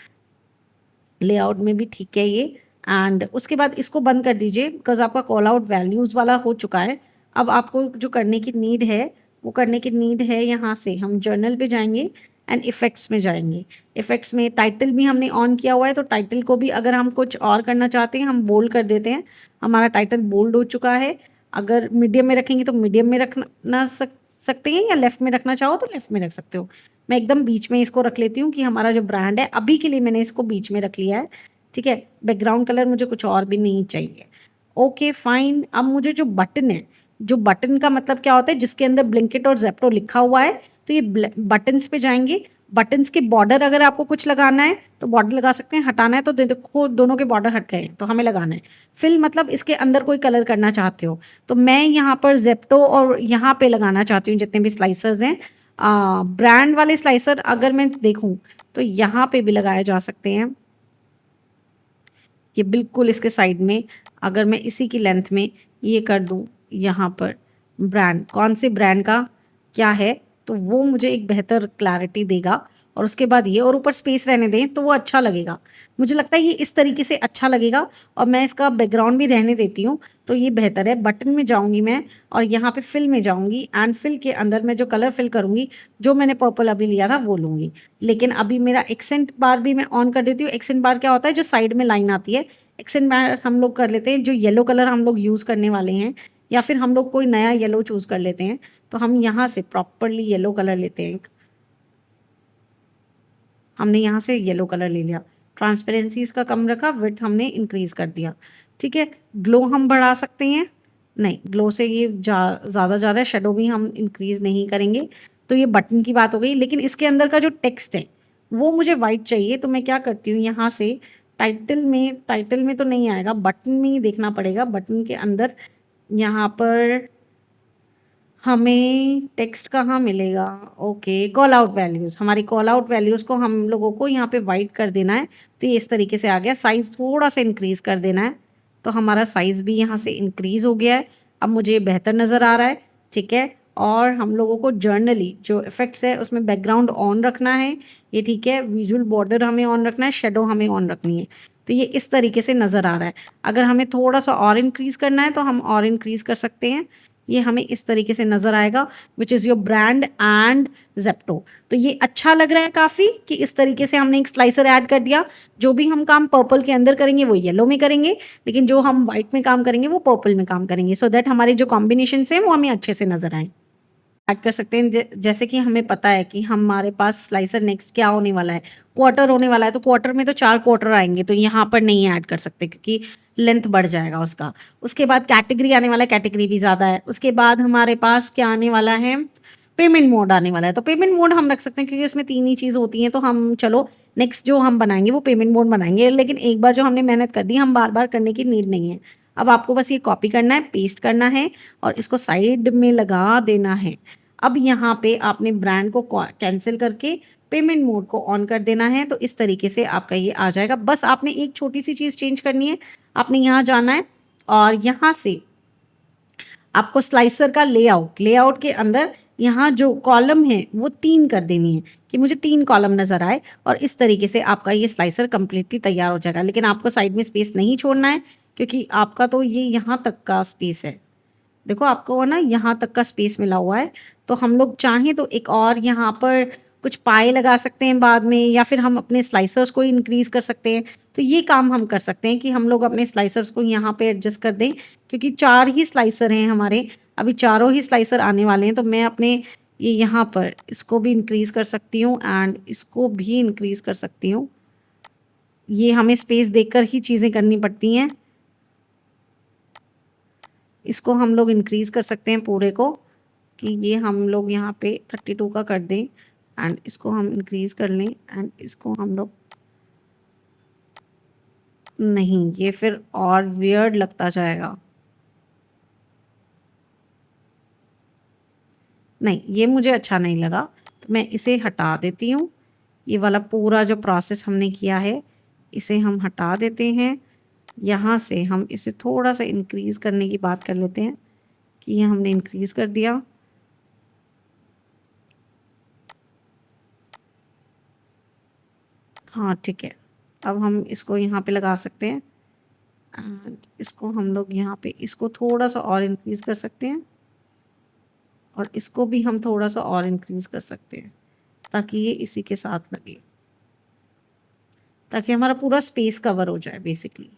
लेआउट में भी ठीक है ये। एंड उसके बाद इसको बंद कर दीजिए, बिकॉज आपका कॉल आउट वैल्यूज़ वाला हो चुका है। अब आपको जो करने की नीड है वो करने की नीड है, यहाँ से हम जर्नल पे जाएंगे एंड इफ़ेक्ट्स में जाएंगे। इफ़ेक्ट्स में टाइटल भी हमने ऑन किया हुआ है, तो टाइटल को भी अगर हम कुछ और करना चाहते हैं हम बोल्ड कर देते हैं। हमारा टाइटल बोल्ड हो चुका है। अगर मीडियम में रखेंगे तो मीडियम में रखना सकते हैं, या लेफ़्ट में रखना चाहो तो लेफ़्ट में रख सकते हो। मैं एकदम बीच में इसको रख लेती हूँ कि हमारा जो ब्रांड है, अभी के लिए मैंने इसको बीच में रख लिया है, ठीक है। बैकग्राउंड कलर मुझे कुछ और भी नहीं चाहिए। Okay fine. अब मुझे जो बटन है, जो बटन का मतलब क्या होता है, जिसके अंदर ब्लिंकिट और ज़ेप्टो लिखा हुआ है, तो ये बटन्स पे जाएंगे। बटन्स के बॉर्डर अगर आपको कुछ लगाना है तो बॉर्डर लगा सकते हैं, हटाना है तो देखो दोनों के बॉर्डर हट गए हैं, तो हमें लगाना है। फिल मतलब इसके अंदर कोई कलर करना चाहते हो, तो मैं यहाँ पर ज़ेप्टो और यहाँ पे लगाना चाहती हूँ जितने भी स्लाइसर्स हैं। ब्रांड वाले स्लाइसर अगर मैं देखूँ तो यहाँ पे भी लगाए जा सकते हैं, ये बिल्कुल इसके साइड में। अगर मैं इसी की लेंथ में ये कर दूँ, यहाँ पर ब्रांड, कौन से ब्रांड का क्या है, तो वो मुझे एक बेहतर क्लैरिटी देगा। और उसके बाद ये, और ऊपर स्पेस रहने दें तो वो अच्छा लगेगा। मुझे लगता है ये इस तरीके से अच्छा लगेगा, और मैं इसका बैकग्राउंड भी रहने देती हूँ, तो ये बेहतर है। बटन में जाऊँगी मैं और यहाँ पे फिल में जाऊँगी, एंड फिल के अंदर मैं जो कलर फिल करूँगी, जो मैंने पर्पल अभी लिया था वो लूँगी। लेकिन अभी मेरा एक्सेंट बार भी मैं ऑन कर देती हूँ। एक्सेंट बार क्या होता है? जो साइड में लाइन आती है, एक्सेंट बार हम लोग कर लेते हैं। जो येलो कलर हम लोग यूज़ करने वाले हैं, या फिर हम लोग कोई नया येलो चूज़ कर लेते हैं। तो हम यहाँ से प्रॉपरली येलो कलर लेते हैं। हमने यहाँ से येलो कलर ले लिया, ट्रांसपेरेंसी इसका कम रखा, विड्थ हमने इंक्रीज़ कर दिया, ठीक है। ग्लो हम बढ़ा सकते हैं, नहीं ग्लो से ये ज़्यादा जा रहा है, शेडो भी हम इंक्रीज़ नहीं करेंगे। तो ये बटन की बात हो गई, लेकिन इसके अंदर का जो टेक्स्ट है वो मुझे वाइट चाहिए। तो मैं क्या करती हूँ, यहाँ से टाइटल में तो नहीं आएगा, बटन में ही देखना पड़ेगा। बटन के अंदर यहाँ पर हमें टेक्स्ट कहाँ मिलेगा, ओके, कॉल आउट वैल्यूज़, हमारी कॉल आउट वैल्यूज़ को हम लोगों को यहाँ पे वाइट कर देना है। तो ये इस तरीके से आ गया, साइज़ थोड़ा सा इंक्रीज़ कर देना है। तो हमारा साइज़ भी यहाँ से इंक्रीज़ हो गया है, अब मुझे बेहतर नज़र आ रहा है, ठीक है। और हम लोगों को जर्नली जो इफ़ेक्ट्स है उसमें बैकग्राउंड ऑन रखना है, ये ठीक है। विजुअल बॉर्डर हमें ऑन रखना है, शेडो हमें ऑन रखनी है। तो ये इस तरीके से नज़र आ रहा है। अगर हमें थोड़ा सा और इंक्रीज़ करना है तो हम और इंक्रीज़ कर सकते हैं। ये हमें इस तरीके से नज़र आएगा, विच is your brand and Zepto. तो ये अच्छा लग रहा है काफ़ी कि इस तरीके से हमने एक स्लाइसर ऐड कर दिया। जो भी हम काम पर्पल के अंदर करेंगे वो येलो में करेंगे, लेकिन जो हम वाइट में काम करेंगे वो पर्पल में काम करेंगे, सो दैट हमारे जो कॉम्बिनेशन हैं वो हमें अच्छे से नज़र आए। ऐड कर सकते हैं जैसे कि हमें पता है कि हमारे पास स्लाइसर नेक्स्ट क्या होने वाला है, क्वार्टर होने वाला है। तो क्वार्टर में तो 4 क्वार्टर आएंगे, तो यहाँ पर नहीं ऐड कर सकते क्योंकि लेंथ बढ़ जाएगा उसका। उसके बाद कैटेगरी आने वाला है, कैटेगरी भी ज़्यादा है। उसके बाद हमारे पास क्या आने वाला है, पेमेंट मोड आने वाला है। तो पेमेंट मोड हम रख सकते हैं क्योंकि उसमें 3 ही चीज़ होती हैं। तो हम चलो नेक्स्ट जो हम बनाएंगे वो पेमेंट मोड बनाएंगे, लेकिन एक बार जो हमने मेहनत कर दी हम बार बार करने की नीड नहीं है। अब आपको बस ये कॉपी करना है, पेस्ट करना है और इसको साइड में लगा देना है। अब यहाँ पे आपने ब्रांड को कैंसिल करके पेमेंट मोड को ऑन कर देना है। तो इस तरीके से आपका ये आ जाएगा। बस आपने एक छोटी सी चीज़ चेंज करनी है, आपने यहाँ जाना है और यहाँ से आपको स्लाइसर का लेआउट के अंदर यहाँ जो कॉलम है वो 3 कर देनी है कि मुझे 3 कॉलम नज़र आए, और इस तरीके से आपका ये स्लाइसर कम्प्लीटली तैयार हो जाएगा। लेकिन आपको साइड में स्पेस नहीं छोड़ना है क्योंकि आपका तो ये यहाँ तक का स्पेस है। देखो आपको ना यहाँ तक का स्पेस मिला हुआ है। तो हम लोग चाहें तो एक और यहाँ पर कुछ पाए लगा सकते हैं बाद में, या फिर हम अपने स्लाइसर्स को इंक्रीज़ कर सकते हैं। तो ये काम हम कर सकते हैं कि हम लोग अपने स्लाइसर्स को यहाँ पे एडजस्ट कर दें, क्योंकि 4 ही स्लाइसर हैं हमारे, अभी चारों ही स्लाइसर आने वाले हैं। तो मैं अपने ये यहाँ पर इसको भी इंक्रीज़ कर सकती हूँ एंड इसको भी इंक्रीज़ कर सकती हूँ। ये हमें स्पेस देखकर ही चीज़ें करनी पड़ती हैं। इसको हम लोग इंक्रीज़ कर सकते हैं पूरे को, कि ये हम लोग यहाँ पे 32 का कर दें एंड इसको हम इंक्रीज़ कर लें एंड इसको हम लोग, नहीं ये फिर और वियर्ड लगता जाएगा, नहीं ये मुझे अच्छा नहीं लगा। तो मैं इसे हटा देती हूँ। ये वाला पूरा जो प्रोसेस हमने किया है इसे हम हटा देते हैं। यहाँ से हम इसे थोड़ा सा इंक्रीज़ करने की बात कर लेते हैं कि ये हमने इंक्रीज़ कर दिया। हाँ ठीक है, अब हम इसको यहाँ पे लगा सकते हैं एंड इसको हम लोग यहाँ पे इसको थोड़ा सा और इंक्रीज़ कर सकते हैं और इसको भी हम थोड़ा सा और इंक्रीज़ कर सकते हैं ताकि ये इसी के साथ लगे, ताकि हमारा पूरा स्पेस कवर हो जाए। बेसिकली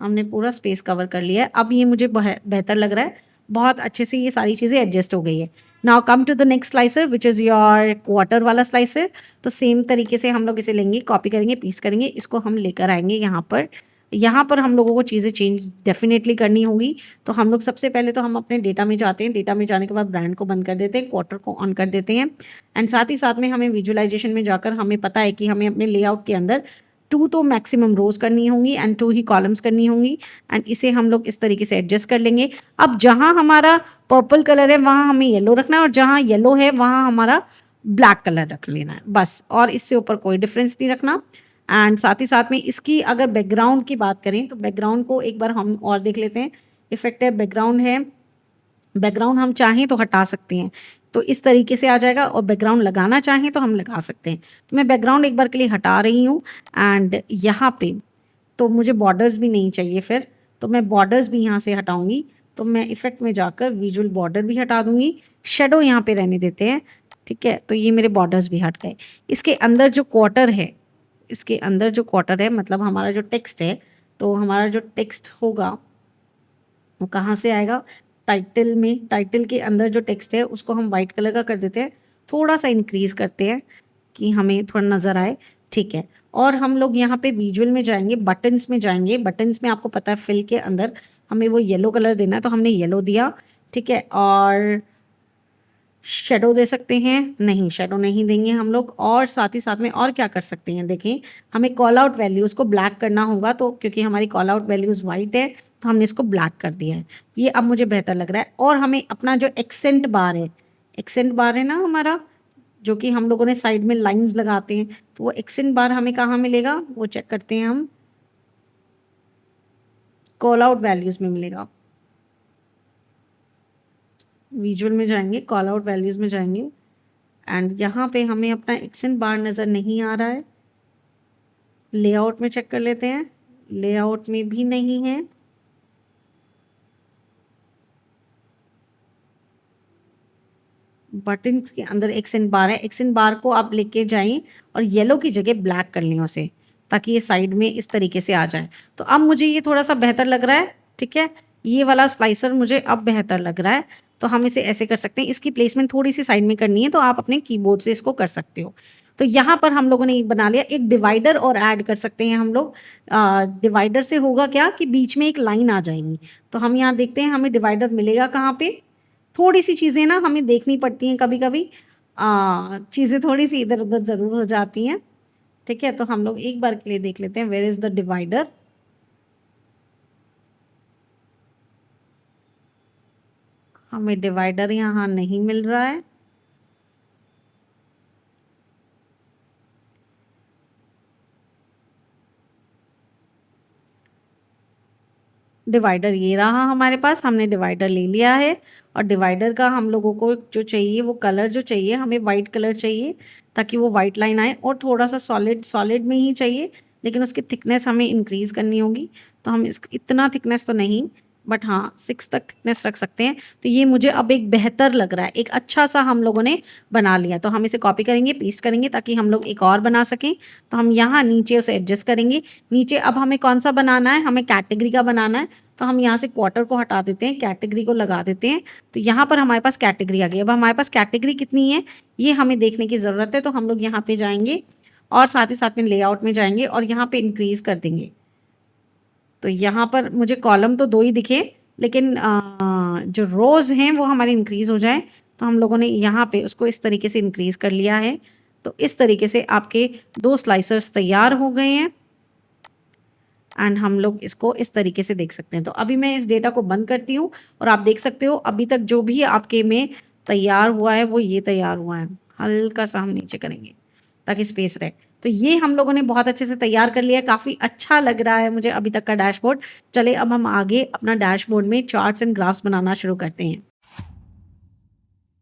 हमने पूरा स्पेस कवर कर लिया है। अब ये मुझे बेहतर लग रहा है, बहुत अच्छे से ये सारी चीज़ें एडजस्ट हो गई है। Now come to the next slicer which is your quarter वाला स्लाइसर। तो सेम तरीके से हम लोग इसे लेंगे, कॉपी करेंगे, पीस करेंगे, इसको हम लेकर आएंगे यहाँ पर। यहाँ पर हम लोगों को चीज़ें चेंज डेफिनेटली करनी होगी। तो हम लोग सबसे पहले तो हम अपने डेटा में जाते हैं, डेटा में जाने के बाद ब्रांड को बंद कर देते हैं, क्वार्टर को ऑन कर देते हैं एंड साथ ही साथ में हमें विजुअलाइजेशन में जाकर हमें पता है कि हमें अपने लेआउट के अंदर 2 तो मैक्सिमम रोज करनी होंगी एंड 2 ही कॉलम्स करनी होंगी एंड इसे हम लोग इस तरीके से एडजस्ट कर लेंगे। अब जहाँ हमारा पर्पल कलर है वहाँ हमें येलो रखना है और जहाँ येलो है वहाँ हमारा ब्लैक कलर रख लेना है बस, और इससे ऊपर कोई डिफरेंस नहीं रखना। एंड साथ ही साथ में इसकी अगर बैकग्राउंड की बात करें तो बैकग्राउंड को एक बार हम और देख लेते हैं। इफेक्टिव बैकग्राउंड है, बैकग्राउंड हम चाहें तो हटा सकते हैं, तो इस तरीके से आ जाएगा, और बैकग्राउंड लगाना चाहें तो हम लगा सकते हैं। तो मैं बैकग्राउंड एक बार के लिए हटा रही हूँ एंड यहाँ पे तो मुझे बॉर्डर्स भी नहीं चाहिए फिर, तो मैं बॉर्डर्स भी यहाँ से हटाऊँगी। तो मैं इफ़ेक्ट में जाकर विजुअल बॉर्डर भी हटा दूँगी, शेडो यहाँ पे रहने देते हैं, ठीक है। तो ये मेरे बॉर्डर्स भी हट गए। इसके अंदर जो क्वार्टर है, इसके अंदर जो क्वार्टर है मतलब हमारा जो टेक्स्ट है, तो हमारा जो टेक्स्ट होगा वो कहाँ से आएगा? टाइटल में, टाइटल के अंदर जो टेक्स्ट है उसको हम वाइट कलर का कर देते हैं, थोड़ा सा इंक्रीज करते हैं कि हमें थोड़ा नज़र आए, ठीक है। और हम लोग यहाँ पे विजुअल में जाएंगे, बटन्स में जाएंगे। बटन्स में आपको पता है फिल के अंदर हमें वो येलो कलर देना है, तो हमने येलो दिया, ठीक है। और शेडो दे सकते हैं, नहीं शेडो नहीं देंगे हम लोग। और साथ ही साथ में और क्या कर सकते हैं, देखें, हमें कॉल आउट वैल्यूज़ को ब्लैक करना होगा, तो क्योंकि हमारी कॉल आउट वैल्यूज़ वाइट है तो हमने इसको ब्लैक कर दिया है। ये अब मुझे बेहतर लग रहा है। और हमें अपना जो एक्सेंट बार है, एक्सेंट बार है ना हमारा, जो कि हम लोगों ने साइड में लाइंस लगाते हैं, तो वो एक्सेंट बार हमें कहाँ मिलेगा, वो चेक करते हैं हम, कॉल आउट वैल्यूज़ में मिलेगा। विजुअल में जाएंगे, कॉल आउट वैल्यूज़ में जाएंगे, एंड यहाँ पे हमें अपना एक्सेंट बार नज़र नहीं आ रहा है। लेआउट में चेक कर लेते हैं, लेआउट में भी नहीं है। बटन्स के अंदर एक्सेंट बार है, एक्सेंट बार को आप लेके जाएं और येलो की जगह ब्लैक कर लें उसे, ताकि ये साइड में इस तरीके से आ जाए। तो अब मुझे ये थोड़ा सा बेहतर लग रहा है, ठीक है। ये वाला स्लाइसर मुझे अब बेहतर लग रहा है, तो हम इसे ऐसे कर सकते हैं। इसकी प्लेसमेंट थोड़ी सी साइड में करनी है, तो आप अपने कीबोर्ड से इसको कर सकते हो। तो यहाँ पर हम लोगों ने एक बना लिया, एक डिवाइडर और ऐड कर सकते हैं हम लोग। डिवाइडर से होगा क्या कि बीच में एक लाइन आ जाएगी। तो हम यहाँ देखते हैं हमें डिवाइडर मिलेगा कहाँ पे। थोड़ी सी चीज़ें ना हमें देखनी पड़ती हैं कभी कभी, चीज़ें थोड़ी सी इधर उधर ज़रूर हो जाती हैं, ठीक है। तो हम लोग एक बार के लिए देख लेते हैं, वेयर इज़ द डिवाइडर। हमें डिवाइडर यहाँ नहीं मिल रहा है। डिवाइडर ये रहा हमारे पास, हमने डिवाइडर ले लिया है। और डिवाइडर का हम लोगों को जो चाहिए, वो कलर जो चाहिए, हमें वाइट कलर चाहिए, ताकि वो वाइट लाइन आए। और थोड़ा सा सॉलिड सॉलिड में ही चाहिए, लेकिन उसकी थिकनेस हमें इंक्रीज़ करनी होगी। तो हम इस इतना थिकनेस तो नहीं, बट हाँ 6 तक थिकनेस रख सकते हैं। तो ये मुझे अब एक बेहतर लग रहा है, एक अच्छा सा हम लोगों ने बना लिया। तो हम इसे कॉपी करेंगे, पेस्ट करेंगे, ताकि हम लोग एक और बना सकें। तो हम यहाँ नीचे उसे एडजस्ट करेंगे। नीचे अब हमें कौन सा बनाना है, हमें कैटेगरी का बनाना है। तो हम यहाँ से क्वार्टर को हटा देते हैं, कैटेगरी को लगा देते हैं। तो यहाँ पर हमारे पास कैटेगरी आ गई। अब हमारे पास कैटेगरी कितनी है ये हमें देखने की ज़रूरत है। तो हम लोग यहाँ पे जाएंगे और साथ ही साथ में लेआउट में जाएंगे और यहाँ पे इंक्रीज़ कर देंगे। तो यहाँ पर मुझे कॉलम तो 2 ही दिखे, लेकिन जो रोज़ हैं वो हमारे इंक्रीज़ हो जाए। तो हम लोगों ने यहाँ पे उसको इस तरीके से इंक्रीज़ कर लिया है। तो इस तरीके से आपके 2 स्लाइसर्स तैयार हो गए हैं, एंड हम लोग इसको इस तरीके से देख सकते हैं। तो अभी मैं इस डेटा को बंद करती हूँ और आप देख सकते हो अभी तक जो भी आपके में तैयार हुआ है वो ये तैयार हुआ है। हल्का सा हम नीचे करेंगे ताकि स्पेस रहे। तो ये हम लोगों ने बहुत अच्छे से तैयार कर लिया है, काफ़ी अच्छा लग रहा है मुझे अभी तक का डैशबोर्ड। चले अब हम आगे अपना डैशबोर्ड में चार्ट्स एंड ग्राफ्स बनाना शुरू करते हैं।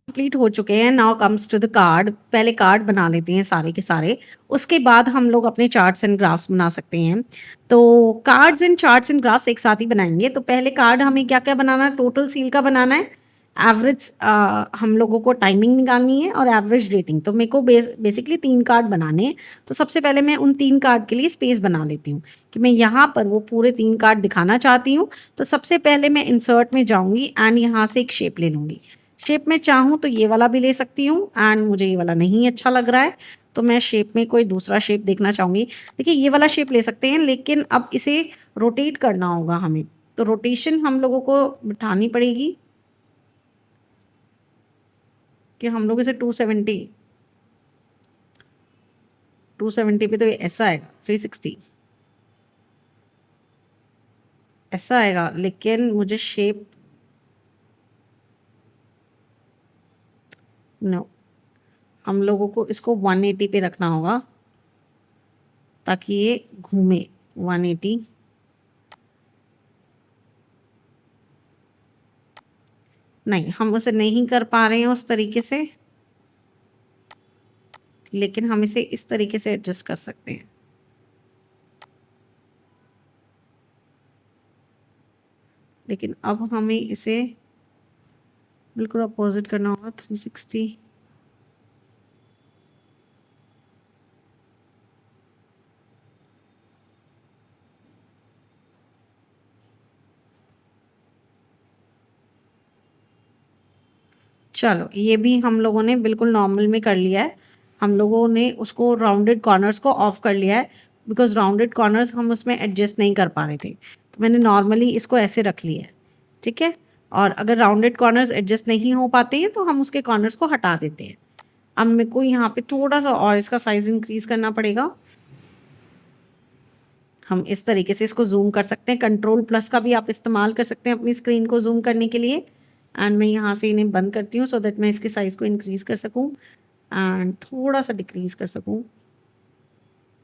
कंप्लीट हो चुके हैं। Now comes to the card. पहले कार्ड बना लेते हैं सारे के सारे, उसके बाद हम लोग अपने चार्ट्स एंड ग्राफ्स बना सकते हैं। तो cards and charts and graphs एक साथ ही बनाएंगे। तो पहले कार्ड हमें क्या क्या बनाना है, टोटल सेल का बनाना है, एवरेज हम लोगों को टाइमिंग निकालनी है, और एवरेज रेटिंग। तो मेरे को बेसिकली 3 कार्ड बनाने हैं। तो सबसे पहले मैं उन 3 कार्ड के लिए स्पेस बना लेती हूँ कि मैं यहाँ पर वो पूरे 3 कार्ड दिखाना चाहती हूँ। तो सबसे पहले मैं इंसर्ट में जाऊँगी एंड यहाँ से एक शेप ले लूँगी। शेप में चाहूँ तो ये वाला भी ले सकती हूँ, एंड मुझे ये वाला नहीं अच्छा लग रहा है, तो मैं शेप में कोई दूसरा शेप देखना चाहूँगी। देखिए ये वाला शेप ले सकते हैं, लेकिन अब इसे रोटेट करना होगा हमें। तो रोटेशन हम लोगों को बिठानी पड़ेगी कि हम लोग इसे 270 पे, तो ये ऐसा आएगा, 360 ऐसा आएगा। लेकिन मुझे शेप नो, हम लोगों को इसको 180 पे रखना होगा ताकि ये घूमे 180। नहीं, हम उसे नहीं कर पा रहे हैं उस तरीके से, लेकिन हम इसे इस तरीके से एडजस्ट कर सकते हैं। लेकिन अब हमें इसे बिल्कुल अपोजिट करना होगा, 360। चलो ये भी हम लोगों ने बिल्कुल नॉर्मल में कर लिया है। हम लोगों ने उसको राउंडेड कॉर्नर्स को ऑफ कर लिया है बिकॉज राउंडेड कॉर्नर्स हम उसमें एडजस्ट नहीं कर पा रहे थे, तो मैंने नॉर्मली इसको ऐसे रख लिया है। ठीक है, और अगर राउंडेड कॉर्नर्स एडजस्ट नहीं हो पाते हैं तो हम उसके कॉर्नर्स को हटा देते हैं। अब मेरे को यहाँ पे थोड़ा सा और इसका साइज इंक्रीज करना पड़ेगा। हम इस तरीके से इसको जूम कर सकते हैं। कंट्रोल प्लस का भी आप इस्तेमाल कर सकते हैं अपनी स्क्रीन को जूम करने के लिए। एंड मैं यहाँ से इन्हें बंद करती हूँ सो दैट मैं इसके साइज़ को इंक्रीज़ कर सकूँ एंड थोड़ा सा डिक्रीज़ कर सकूँ।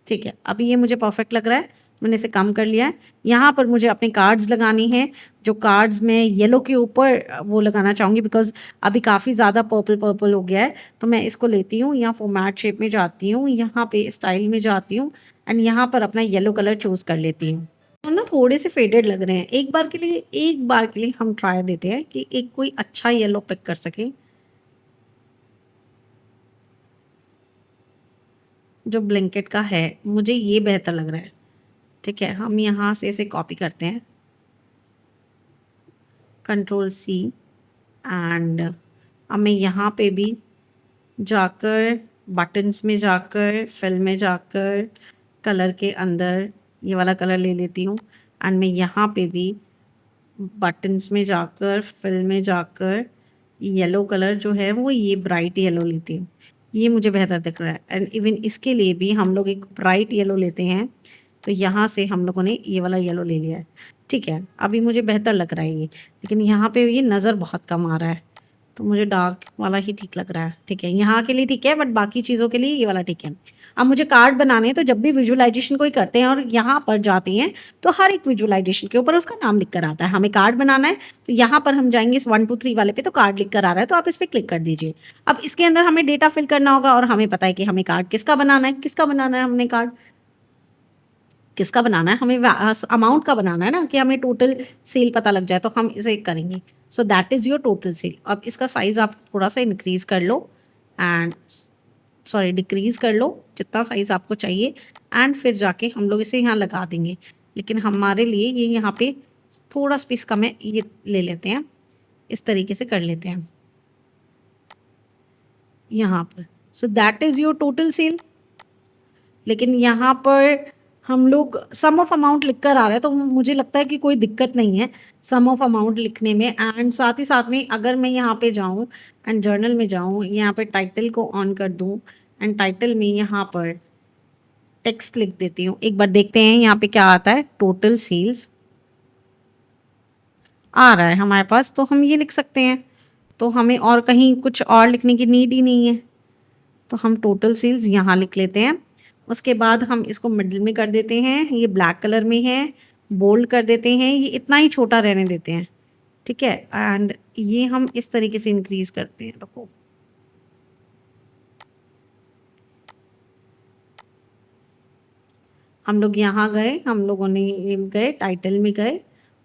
ठीक है, अभी ये मुझे परफेक्ट लग रहा है, मैंने इसे कम कर लिया है। यहाँ पर मुझे अपने कार्ड्स लगानी है, जो कार्ड्स मैं येलो के ऊपर वो लगाना चाहूँगी बिकॉज अभी काफ़ी ज़्यादा पर्पल पर्पल हो गया है। तो मैं इसको लेती हूँ, यहाँ फॉर्मेट शेप में जाती हूँ, यहाँ पे स्टाइल में जाती हूँ एंड यहाँ पर अपना येलो कलर चूज़ कर लेती हूँ। तो ना थोड़े से फेडेड लग रहे हैं, एक बार के लिए हम ट्राई देते हैं कि एक कोई अच्छा येलो पिक कर सकें जो ब्लैंकेट का है। मुझे ये बेहतर लग रहा है। ठीक है, हम यहाँ से इसे कॉपी करते हैं, कंट्रोल सी एंड अब मैं यहाँ पे भी जाकर बटन्स में जाकर फिल में जाकर कलर के अंदर ये वाला कलर ले लेती हूँ एंड मैं यहाँ पे भी बटन्स में जाकर फिल में जाकर येलो कलर जो है वो ये ब्राइट येलो लेती हूँ। ये मुझे बेहतर दिख रहा है एंड इवन इसके लिए भी हम लोग एक ब्राइट येलो लेते हैं। तो यहाँ से हम लोगों ने ये वाला येलो ले लिया है। ठीक है, अभी मुझे बेहतर लग रहा है ये, लेकिन यहाँ पे ये नज़र बहुत कम आ रहा है, तो मुझे डार्क वाला ही ठीक लग रहा है। ठीक है, यहाँ के लिए ठीक है बट बाकी चीज़ों के लिए ये वाला ठीक है। अब मुझे कार्ड बनाने हैं, तो जब भी विजुअलाइजेशन कोई करते हैं और यहाँ पर जाते हैं तो हर एक विजुअलाइजेशन के ऊपर उसका नाम लिख कर आता है। हमें कार्ड बनाना है तो यहाँ पर हम जाएंगे इस 1 2 3 वाले पे, तो कार्ड लिख कर आ रहा है, तो आप इस पर क्लिक कर दीजिए। अब इसके अंदर हमें डेटा फिल करना होगा और हमें पता है कि हमें कार्ड किसका बनाना है, हमने कार्ड किसका बनाना है, हमें अमाउंट का बनाना है ना, कि हमें टोटल सेल पता लग जाए, तो हम इसे करेंगे। So that is your total sale. अब इसका साइज़ आप थोड़ा सा इंक्रीज़ कर लो एंड सॉरी डिक्रीज़ कर लो जितना साइज़ आपको चाहिए एंड फिर जाके हम लोग इसे यहाँ लगा देंगे। लेकिन हमारे लिए ये यहाँ पे थोड़ा स्पेस कम है, ये ले लेते हैं, इस तरीके से कर लेते हैं यहाँ पर। So that is your total sale. लेकिन यहाँ पर हम लोग सम ऑफ अमाउंट लिख कर आ रहा है, तो मुझे लगता है कि कोई दिक्कत नहीं है सम ऑफ अमाउंट लिखने में। एंड साथ ही साथ में अगर मैं यहाँ पे जाऊँ एंड जर्नल में जाऊँ, यहाँ पे टाइटल को ऑन कर दूँ एंड टाइटल में यहाँ पर टेक्स्ट लिख देती हूँ। एक बार देखते हैं यहाँ पे क्या आता है, टोटल सेल्स आ रहा है हमारे पास, तो हम ये लिख सकते हैं। तो हमें और कहीं कुछ और लिखने की नीड ही नहीं है, तो हम टोटल सेल्स यहाँ लिख लेते हैं। उसके बाद हम इसको मिडिल में कर देते हैं, ये ब्लैक कलर में है, बोल्ड कर देते हैं, ये इतना ही छोटा रहने देते हैं। ठीक है, एंड ये हम इस तरीके से इंक्रीज करते हैं। रुको, हम लोग यहाँ गए, हम लोगों ने गए टाइटल में गए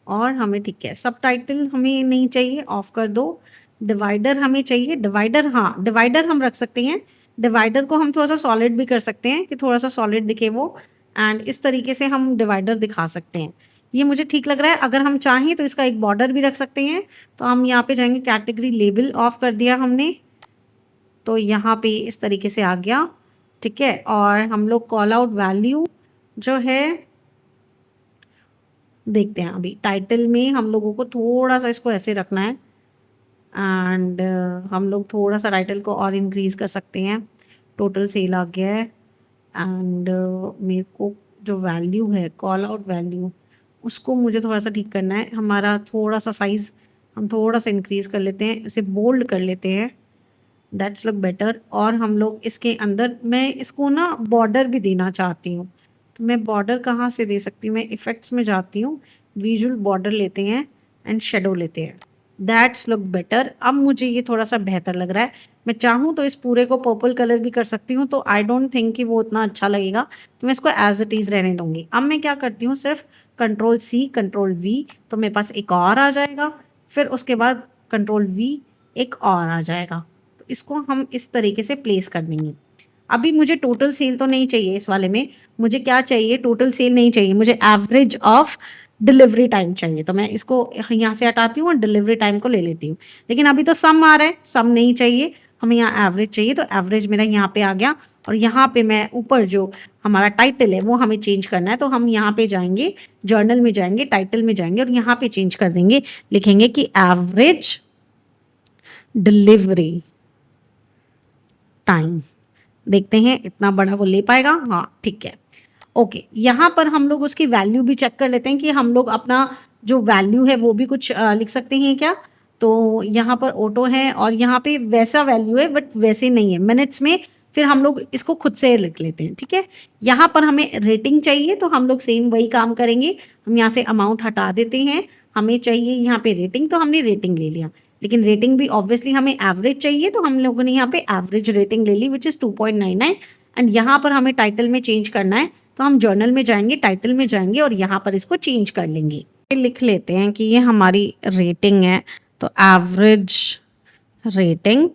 और हमें ठीक है सब टाइटल हमें नहीं चाहिए, ऑफ कर दो। डिवाइडर हमें चाहिए, डिवाइडर हाँ डिवाइडर हम रख सकते हैं। डिवाइडर को हम थोड़ा सा सॉलिड भी कर सकते हैं कि थोड़ा सा सॉलिड दिखे वो, एंड इस तरीके से हम डिवाइडर दिखा सकते हैं। ये मुझे ठीक लग रहा है। अगर हम चाहें तो इसका एक बॉर्डर भी रख सकते हैं। तो हम यहाँ पे जाएंगे, कैटेगरी लेबल ऑफ कर दिया हमने, तो यहाँ पे इस तरीके से आ गया। ठीक है, और हम लोग कॉल आउट वैल्यू जो है देखते हैं। अभी टाइटल में हम लोगों को थोड़ा सा इसको ऐसे रखना है एंड हम लोग थोड़ा सा टाइटल को और इंक्रीज़ कर सकते हैं। टोटल सेल आ गया है एंड मेरे को जो वैल्यू है कॉल आउट वैल्यू, उसको मुझे थोड़ा सा ठीक करना है। हमारा थोड़ा सा साइज़ हम थोड़ा सा इंक्रीज़ कर लेते हैं, इसे बोल्ड कर लेते हैं, दैट्स लुक बेटर। और हम लोग इसके अंदर मैं इसको ना बॉर्डर भी देना चाहती हूँ, तो मैं बॉर्डर कहाँ से दे सकती हूँ, मैं इफ़ेक्ट्स में जाती हूँ, विजुअल बॉर्डर लेते हैं एंड शेडो लेते हैं, दैट्स लुक बेटर। अब मुझे ये थोड़ा सा बेहतर लग रहा है। मैं चाहूँ तो इस पूरे को पर्पल कलर भी कर सकती हूँ, तो आई डोंट थिंक कि वो उतना अच्छा लगेगा, तो मैं इसको एज इट इज़ रहने दूँगी। अब मैं क्या करती हूँ, सिर्फ कंट्रोल सी कंट्रोल वी, तो मेरे पास एक और आ जाएगा, फिर उसके बाद कंट्रोल वी एक और आ जाएगा। तो इसको हम इस तरीके से प्लेस कर देंगे। अभी मुझे टोटल सेल तो नहीं चाहिए इस वाले में, मुझे क्या चाहिए, टोटल सेल नहीं चाहिए, मुझे एवरेज ऑफ डिलीवरी टाइम चाहिए, तो मैं इसको यहाँ से हटाती हूँ और डिलीवरी टाइम को ले लेती हूँ। लेकिन अभी तो सम आ रहा है, सम नहीं चाहिए, हमें यहाँ एवरेज चाहिए, तो एवरेज मेरा यहाँ पे आ गया। और यहाँ पे मैं ऊपर जो हमारा टाइटल है वो हमें चेंज करना है, तो हम यहाँ पे जाएंगे, जर्नल में जाएंगे, टाइटल में जाएंगे और यहाँ पे चेंज कर देंगे, लिखेंगे कि एवरेज डिलीवरी टाइम। देखते हैं इतना बड़ा वो ले पाएगा, हाँ ठीक है। ओके, यहाँ पर हम लोग उसकी वैल्यू भी चेक कर लेते हैं कि हम लोग अपना जो वैल्यू है वो भी कुछ लिख सकते हैं क्या। तो यहाँ पर ऑटो है और यहाँ पे वैसा वैल्यू है बट वैसे नहीं है मिनट्स में, फिर हम लोग इसको खुद से लिख लेते हैं, ठीक है। यहाँ पर हमें रेटिंग चाहिए, तो हम लोग सेम वही काम करेंगे, हम यहाँ से अमाउंट हटा देते हैं, हमें चाहिए यहाँ पे रेटिंग, तो हमने रेटिंग ले लिया। लेकिन रेटिंग भी ऑब्वियसली हमें एवरेज चाहिए, तो हम लोगों ने यहाँ पे एवरेज रेटिंग ले ली विच इज़ 2.99। एंड यहाँ पर हमें टाइटल में चेंज करना है, तो हम जर्नल में जाएंगे, टाइटल में जाएंगे और यहाँ पर इसको चेंज कर लेंगे। लिख लेते हैं कि ये हमारी रेटिंग है, तो एवरेज रेटिंग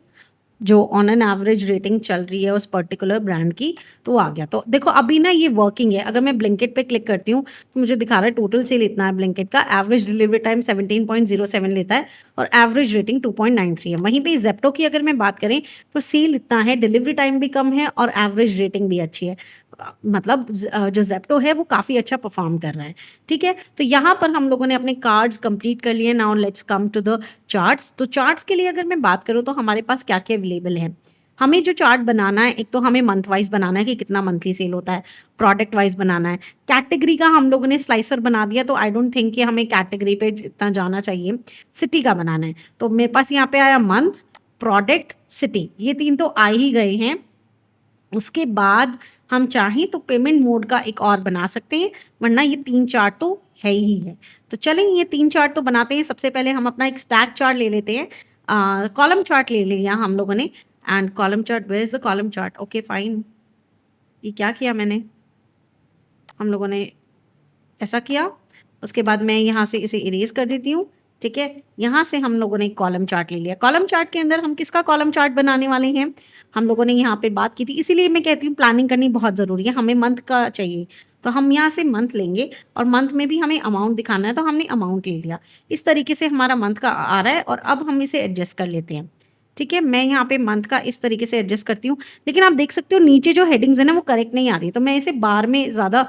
जो ऑन एन एवरेज रेटिंग चल रही है उस पर्टिकुलर ब्रांड की, तो आ गया। तो देखो अभी ना ये वर्किंग है, अगर मैं ब्लिंकिट पे क्लिक करती हूँ तो मुझे दिखा रहा है टोटल सेल इतना है ब्लिंकिट का, एवरेज डिलीवरी टाइम 17.07 लेता है और एवरेज रेटिंग 2.93 है। वहीं पे जेप्टो की अगर मैं बात करें तो सेल इतना है, डिलीवरी टाइम भी कम है और एवरेज रेटिंग भी अच्छी है, मतलब जो जेप्टो है वो काफ़ी अच्छा परफॉर्म कर रहा है, ठीक है। तो यहाँ पर हम लोगों ने अपने कार्ड्स कंप्लीट कर लिए। Now let's come to the charts. तो चार्ट्स के लिए अगर मैं बात करूँ तो हमारे पास क्या क्या अवेलेबल है। हमें जो चार्ट बनाना है, एक तो हमें मंथ वाइज बनाना है कि कितना मंथली सेल होता है, प्रोडक्ट वाइज बनाना है, कैटेगरी का हम लोगों ने स्लाइसर बना दिया, तो आई डोंट थिंक कि हमें कैटेगरी पे इतना जाना चाहिए, सिटी का बनाना है। तो मेरे पास यहाँ पे आया मंथ, प्रोडक्ट, सिटी, ये तीन तो आ ही गए हैं। उसके बाद हम चाहें तो पेमेंट मोड का एक और बना सकते हैं, वरना ये तीन चार्ट तो है ही है। तो चलें ये तीन चार्ट तो बनाते हैं। सबसे पहले हम अपना एक स्टैक चार्ट ले लेते हैं, कॉलम चार्ट ले लिया हम लोगों ने। And column chart, where is the column chart, okay fine. ये क्या किया मैंने, हम लोगों ने ऐसा किया, उसके बाद मैं यहाँ से इसे इरेज कर देती हूँ, ठीक है। यहाँ से हम लोगों ने कॉलम चार्ट ले लिया। कॉलम चार्ट के अंदर हम किसका कॉलम चार्ट बनाने वाले हैं, हम लोगों ने यहाँ पे बात की थी, इसीलिए मैं कहती हूँ प्लानिंग करनी बहुत ज़रूरी है। हमें मंथ का चाहिए, तो हम यहाँ से मंथ लेंगे और मंथ में भी हमें अमाउंट दिखाना है, तो हमने अमाउंट ले लिया। इस तरीके से हमारा मंथ का आ रहा है और अब हम इसे एडजस्ट कर लेते हैं, ठीक है। मैं यहाँ पे मंथ का इस तरीके से एडजस्ट करती हूँ, लेकिन आप देख सकते हो नीचे जो हेडिंग्स है ना वो करेक्ट नहीं आ रही, तो मैं इसे बार में ज़्यादा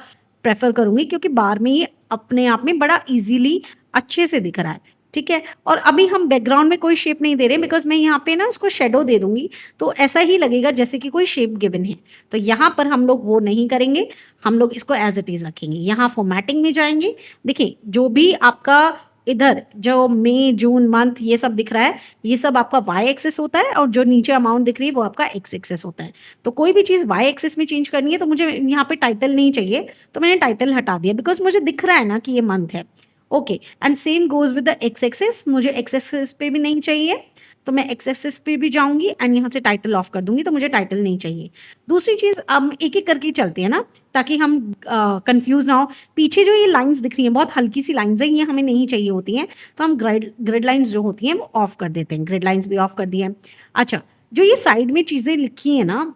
प्रेफर करूँगी, क्योंकि बार में ये अपने आप में बड़ा ईजीली अच्छे से दिख रहा है, ठीक है। और अभी हम बैकग्राउंड में कोई शेप नहीं दे रहे, बिकॉज मैं यहाँ पे ना उसको शेडो दे दूंगी, तो ऐसा ही लगेगा जैसे कि कोई शेप गिवन है। तो यहाँ पर हम लोग वो नहीं करेंगे, हम लोग इसको एज इट इज़ रखेंगे। यहाँ फॉर्मेटिंग में जाएंगे, देखिए जो भी आपका इधर जो मई जून मंथ ये सब दिख रहा है, ये सब आपका वाई एक्सेस होता है, और जो नीचे अमाउंट दिख रही है वो आपका एक्स एक्सेस होता है। तो कोई भी चीज़ वाई एक्सेस में चेंज करनी है तो मुझे यहाँ पे टाइटल नहीं चाहिए, तो मैंने टाइटल हटा दिया, बिकॉज मुझे दिख रहा है ना कि ये मंथ है, okay. And same goes with the X axis, मुझे एक्स एक्सेस पे भी नहीं चाहिए, तो मैं एक्स एक्सेस पे भी जाऊंगी एंड यहाँ से टाइटल ऑफ कर दूंगी, तो मुझे टाइटल नहीं चाहिए। दूसरी चीज़, हम एक एक करके चलते हैं ना, ताकि हम कंफ्यूज ना हो। पीछे जो ये लाइंस दिख रही हैं, बहुत हल्की सी लाइंस है, ये हमें नहीं चाहिए होती हैं, तो हम ग्रिड लाइंस जो होती हैं वो ऑफ कर देते हैं। ग्रिड लाइंस भी ऑफ कर दिए हैं। अच्छा, जो ये साइड में चीज़ें लिखी हैं ना,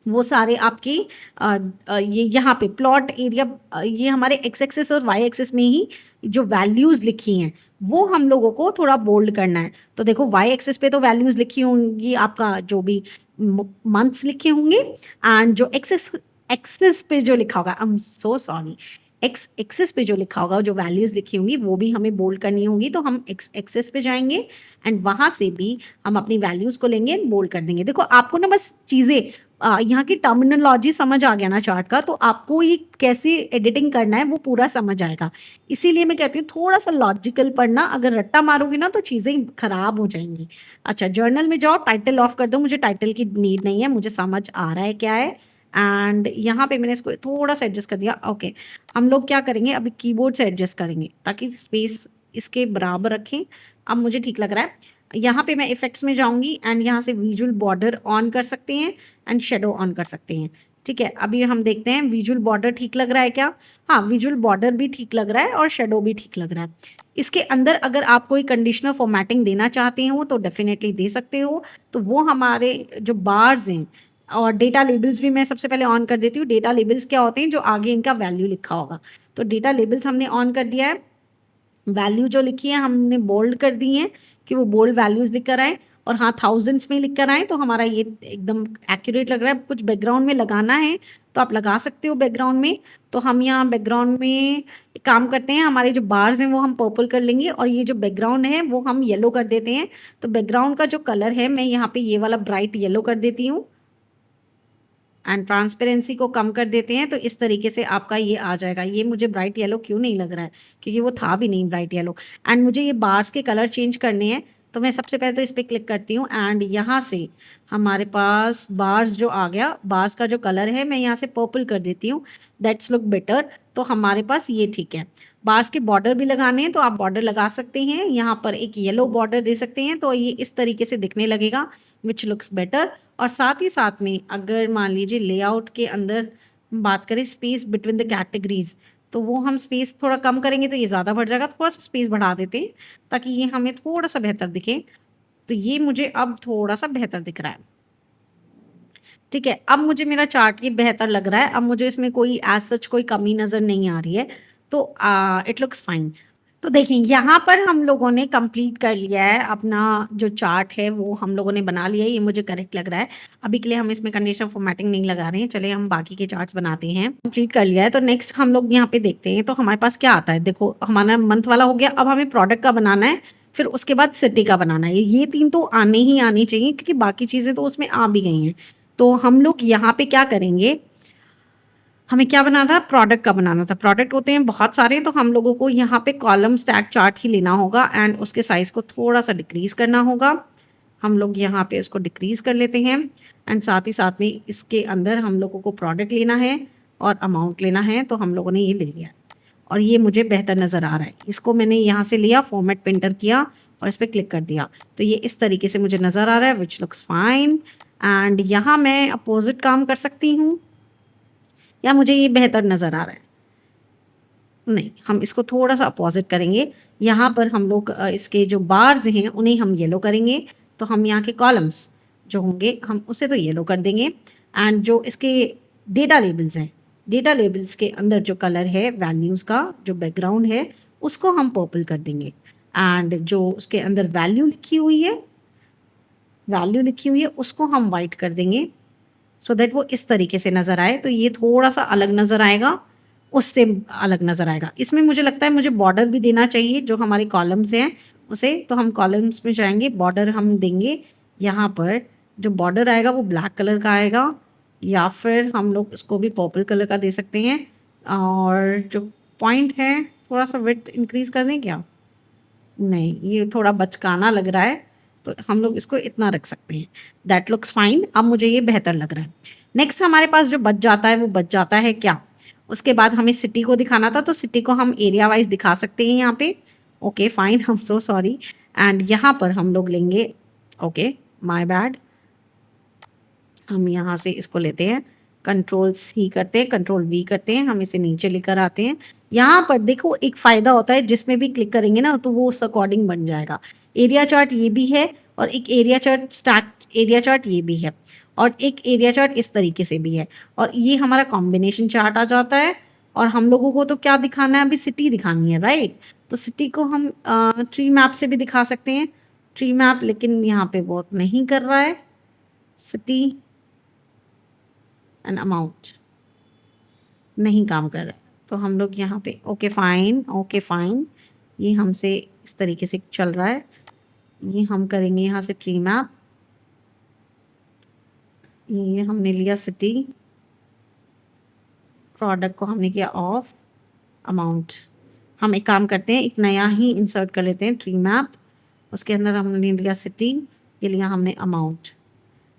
वो सारे आपके ये यहाँ पे प्लॉट एरिया, ये हमारे एक्स एक्सेस और वाई एक्सेस में ही जो वैल्यूज़ लिखी हैं वो हम लोगों को थोड़ा बोल्ड करना है। तो देखो वाई एक्सेस पे तो वैल्यूज़ लिखी होंगी, आपका जो भी मंथ्स लिखे होंगे, एंड जो एक्सेस पे जो लिखा होगा, I am so sorry, X axis पे जो लिखा होगा, जो वैल्यूज़ लिखी होंगी वो भी हमें बोल्ड करनी होंगी। तो हम एक्स एक्सेस पे जाएंगे एंड वहाँ से भी हम अपनी वैल्यूज़ को लेंगे, बोल्ड कर देंगे। देखो आपको ना बस चीज़ें यहाँ की टर्मिनोलॉजी समझ आ गया ना चार्ट का, तो आपको ये कैसे एडिटिंग करना है वो पूरा समझ आएगा। इसीलिए मैं कहती हूँ थोड़ा सा लॉजिकल पढ़ना, अगर रट्टा मारोगे ना तो चीज़ें खराब हो जाएंगी। अच्छा, जर्नल में जाओ, टाइटल ऑफ कर दो, मुझे टाइटल की नीड नहीं है, मुझे समझ आ रहा है क्या है। एंड यहाँ पे मैंने इसको थोड़ा सा एडजस्ट कर दिया, ओके। हम लोग क्या करेंगे, अभी कीबोर्ड से एडजस्ट करेंगे ताकि स्पेस इसके बराबर रखें। अब मुझे ठीक लग रहा है। यहाँ पे मैं इफेक्ट्स में जाऊँगी एंड यहाँ से विजुअल बॉर्डर ऑन कर सकते हैं एंड शेडो ऑन कर सकते हैं, ठीक है। अभी हम देखते हैं विजुअल बॉर्डर ठीक लग रहा है क्या। हाँ, विजुअल बॉर्डर भी ठीक लग रहा है और शेडो भी ठीक लग रहा है। इसके अंदर अगर आप कोई कंडीशनल फॉर्मेटिंग देना चाहते हो तो डेफिनेटली दे सकते हो। तो वो हमारे जो बार्स हैं, और डेटा लेबल्स भी मैं सबसे पहले ऑन कर देती हूँ। डेटा लेबल्स क्या होते हैं, जो आगे इनका वैल्यू लिखा होगा। तो डेटा लेबल्स हमने ऑन कर दिया है। वैल्यू जो लिखी है हमने बोल्ड कर दी है कि वो बोल्ड वैल्यूज लिख कर आए, और हाँ थाउजेंड्स में लिख कर आए, तो हमारा ये एकदम एक्यूरेट लग रहा है। कुछ बैकग्राउंड में लगाना है तो आप लगा सकते हो बैकग्राउंड में। तो हम यहाँ बैकग्राउंड में एक काम करते हैं, हमारे जो बार्स हैं वो हम पर्पल कर लेंगे, और ये जो बैकग्राउंड है वो हम येलो कर देते हैं। तो बैकग्राउंड का जो कलर है मैं यहाँ पे ये वाला ब्राइट येलो कर देती हूँ, एंड ट्रांसपेरेंसी को कम कर देते हैं। तो इस तरीके से आपका ये आ जाएगा। ये मुझे ब्राइट येलो क्यों नहीं लग रहा है, क्योंकि वो था भी नहीं ब्राइट येलो। एंड मुझे ये बार्स के कलर चेंज करने हैं, तो मैं सबसे पहले तो इस पर क्लिक करती हूँ, एंड यहाँ से हमारे पास बार्स जो आ गया, बार्स का जो कलर है मैं यहाँ से पर्पल कर देती हूँ। That's look better. तो हमारे पास ये ठीक है। बार्स के बॉर्डर भी लगाने हैं तो आप बॉर्डर लगा सकते हैं, यहाँ पर एक येलो बॉर्डर दे सकते हैं, तो ये इस तरीके से दिखने लगेगा, विच लुक्स बेटर। और साथ ही साथ में अगर मान लीजिए लेआउट के अंदर बात करें स्पेस बिटवीन द कैटेगरीज, तो वो हम स्पेस थोड़ा कम करेंगे तो ये ज़्यादा बढ़ जाएगा। थोड़ा सा स्पेस बढ़ा देते हैं ताकि ये हमें थोड़ा सा बेहतर दिखे। तो ये मुझे अब थोड़ा सा बेहतर दिख रहा है। ठीक है, अब मुझे मेरा चार्ट ये बेहतर लग रहा है। अब मुझे इसमें कोई एज सच कोई कमी नज़र नहीं आ रही है, तो इट लुक्स फाइन। तो देखिए यहाँ पर हम लोगों ने कंप्लीट कर लिया है अपना जो चार्ट है, वो हम लोगों ने बना लिया है। ये मुझे करेक्ट लग रहा है। अभी के लिए हम इसमें कंडीशनल फॉर्मेटिंग नहीं लगा रहे हैं। चलिए हम बाकी के चार्ट्स बनाते हैं। कंप्लीट कर लिया है, तो नेक्स्ट हम लोग यहाँ पे देखते हैं। तो हमारे पास क्या आता है, देखो हमारा मंथ वाला हो गया। अब हमें प्रोडक्ट का बनाना है, फिर उसके बाद सिटी का बनाना है। ये तीन तो आने ही आनी चाहिए, क्योंकि बाकी चीज़ें तो उसमें आ भी गई हैं। तो हम लोग यहाँ पे क्या करेंगे, हमें क्या बनाना था, प्रोडक्ट का बनाना था। प्रोडक्ट होते हैं बहुत सारे, तो हम लोगों को यहाँ पे कॉलम स्टैक चार्ट ही लेना होगा, एंड उसके साइज़ को थोड़ा सा डिक्रीज़ करना होगा। हम लोग यहाँ पे उसको डिक्रीज़ कर लेते हैं, एंड साथ ही साथ में इसके अंदर हम लोगों को प्रोडक्ट लेना है और अमाउंट लेना है। तो हम लोगों ने ये ले लिया, और ये मुझे बेहतर नज़र आ रहा है। इसको मैंने यहाँ से लिया, फॉर्मेट पेंटर किया और इस पर क्लिक कर दिया, तो ये इस तरीके से मुझे नज़र आ रहा है, विच लुक्स फाइन। एंड यहाँ मैं अपोजिट काम कर सकती हूँ, या मुझे ये बेहतर नज़र आ रहा है। नहीं, हम इसको थोड़ा सा अपोजिट करेंगे। यहाँ पर हम लोग इसके जो बार्स हैं उन्हें हम येलो करेंगे। तो हम यहाँ के कॉलम्स जो होंगे हम उसे तो येलो कर देंगे, एंड जो इसके डेटा लेबल्स हैं, डेटा लेबल्स के अंदर जो कलर है वैल्यूज़ का, जो बैकग्राउंड है, उसको हम पर्पल कर देंगे। एंड जो उसके अंदर वैल्यू लिखी हुई है, उसको हम वाइट कर देंगे, सो दैट वो इस तरीके से नज़र आए। तो ये थोड़ा सा अलग नज़र आएगा, उससे अलग नज़र आएगा। इसमें मुझे लगता है मुझे बॉर्डर भी देना चाहिए, जो हमारे कॉलम्स हैं उसे। तो हम कॉलम्स में जाएंगे, बॉर्डर हम देंगे। यहाँ पर जो बॉर्डर आएगा वो ब्लैक कलर का आएगा, या फिर हम लोग उसको भी पर्पल कलर का दे सकते हैं। और जो पॉइंट है थोड़ा सा विड्थ इंक्रीज़ कर दें क्या, नहीं ये थोड़ा बचकाना लग रहा है, तो हम लोग इसको इतना रख सकते हैं। That looks fine. अब मुझे ये बेहतर लग रहा है। नेक्स्ट हमारे पास जो बच जाता है वो बच जाता है क्या, उसके बाद हमें सिटी को दिखाना था, तो सिटी को हम एरिया वाइज दिखा सकते हैं यहाँ पे। ओके फाइन, हम सो सॉरी। एंड यहाँ पर हम लोग लेंगे, ओके माय बैड, हम यहाँ से इसको लेते हैं, कंट्रोल सी करते हैं, कंट्रोल वी करते हैं, हम इसे नीचे लेकर आते हैं। यहाँ पर देखो एक फ़ायदा होता है, जिसमें भी क्लिक करेंगे ना तो वो उस अकॉर्डिंग बन जाएगा। एरिया चार्ट ये भी है, और एक area chart stack area chart ये भी है, और एक एरिया चार्ट इस तरीके से भी है, और ये हमारा कॉम्बिनेशन चार्ट आ जाता है। और हम लोगों को तो क्या दिखाना है, अभी सिटी दिखानी है, राइट। तो सिटी को हम ट्री मैप से भी दिखा सकते हैं, ट्री मैप, लेकिन यहाँ पे वर्क नहीं कर रहा है। सिटी एंड अमाउंट नहीं काम कर रहा है, तो हम लोग यहाँ पे ओके फाइन, ये हमसे इस तरीके से चल रहा है। ये हम करेंगे यहाँ से ट्री मैप, ये हमने लिया सिटी, प्रोडक्ट को हमने किया ऑफ, अमाउंट। हम एक काम करते हैं, एक नया ही इंसर्ट कर लेते हैं, ट्री मैप, उसके अंदर हमने लिया सिटी, ये लिया हमने अमाउंट।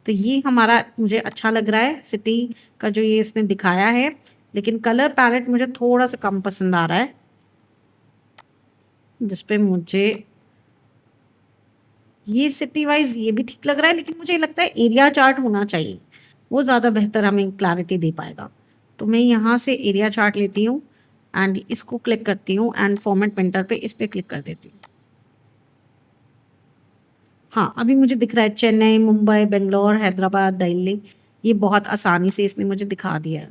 तो ये हमारा मुझे अच्छा लग रहा है सिटी का जो ये इसने दिखाया है, लेकिन कलर पैलेट मुझे थोड़ा सा कम पसंद आ रहा है, जिस पे मुझे ये सिटी वाइज ये भी ठीक लग रहा है, लेकिन मुझे लगता है एरिया चार्ट होना चाहिए, वो ज़्यादा बेहतर हमें क्लैरिटी दे पाएगा। तो मैं यहाँ से एरिया चार्ट लेती हूँ, एंड इसको क्लिक करती हूँ, एंड फॉर्मेट पेंटर पे इस पर क्लिक कर देती हूँ। हाँ, अभी मुझे दिख रहा है चेन्नई, मुंबई, बेंगलोर, हैदराबाद, दिल्ली, ये बहुत आसानी से इसने मुझे दिखा दिया है।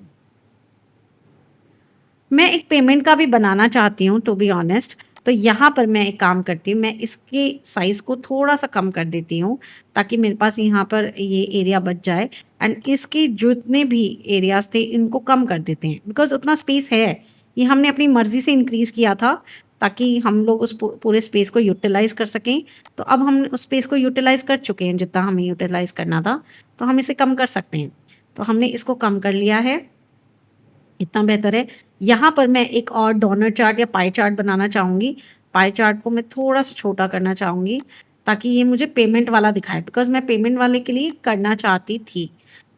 मैं एक पेमेंट का भी बनाना चाहती हूँ टू बी ऑनेस्ट, तो यहाँ पर मैं एक काम करती हूँ, मैं इसके साइज़ को थोड़ा-सा कम कर देती हूँ ताकि मेरे पास यहाँ पर ये एरिया बच जाए एंड इसके जितने भी एरियाज़ थे इनको कम कर देते हैं बिकॉज़ उतना स्पेस है। ये हमने अपनी मर्ज़ी से इंक्रीज़ किया था ताकि हम लोग उस पूरे स्पेस को यूटिलाइज़ कर सकें। तो अब हम उस स्पेस को यूटिलाइज़ कर चुके हैं जितना हमें यूटिलाइज़ करना था, तो हम इसे कम कर सकते हैं। तो हमने इसको कम कर लिया है, इतना बेहतर है। यहाँ पर मैं एक और डोनट चार्ट या पाई चार्ट बनाना चाहूँगी। पाई चार्ट को मैं थोड़ा-सा छोटा करना चाहूँगी ताकि ये मुझे पेमेंट वाला दिखाए बिकॉज़ मैं पेमेंट वाले के लिए करना चाहती थी।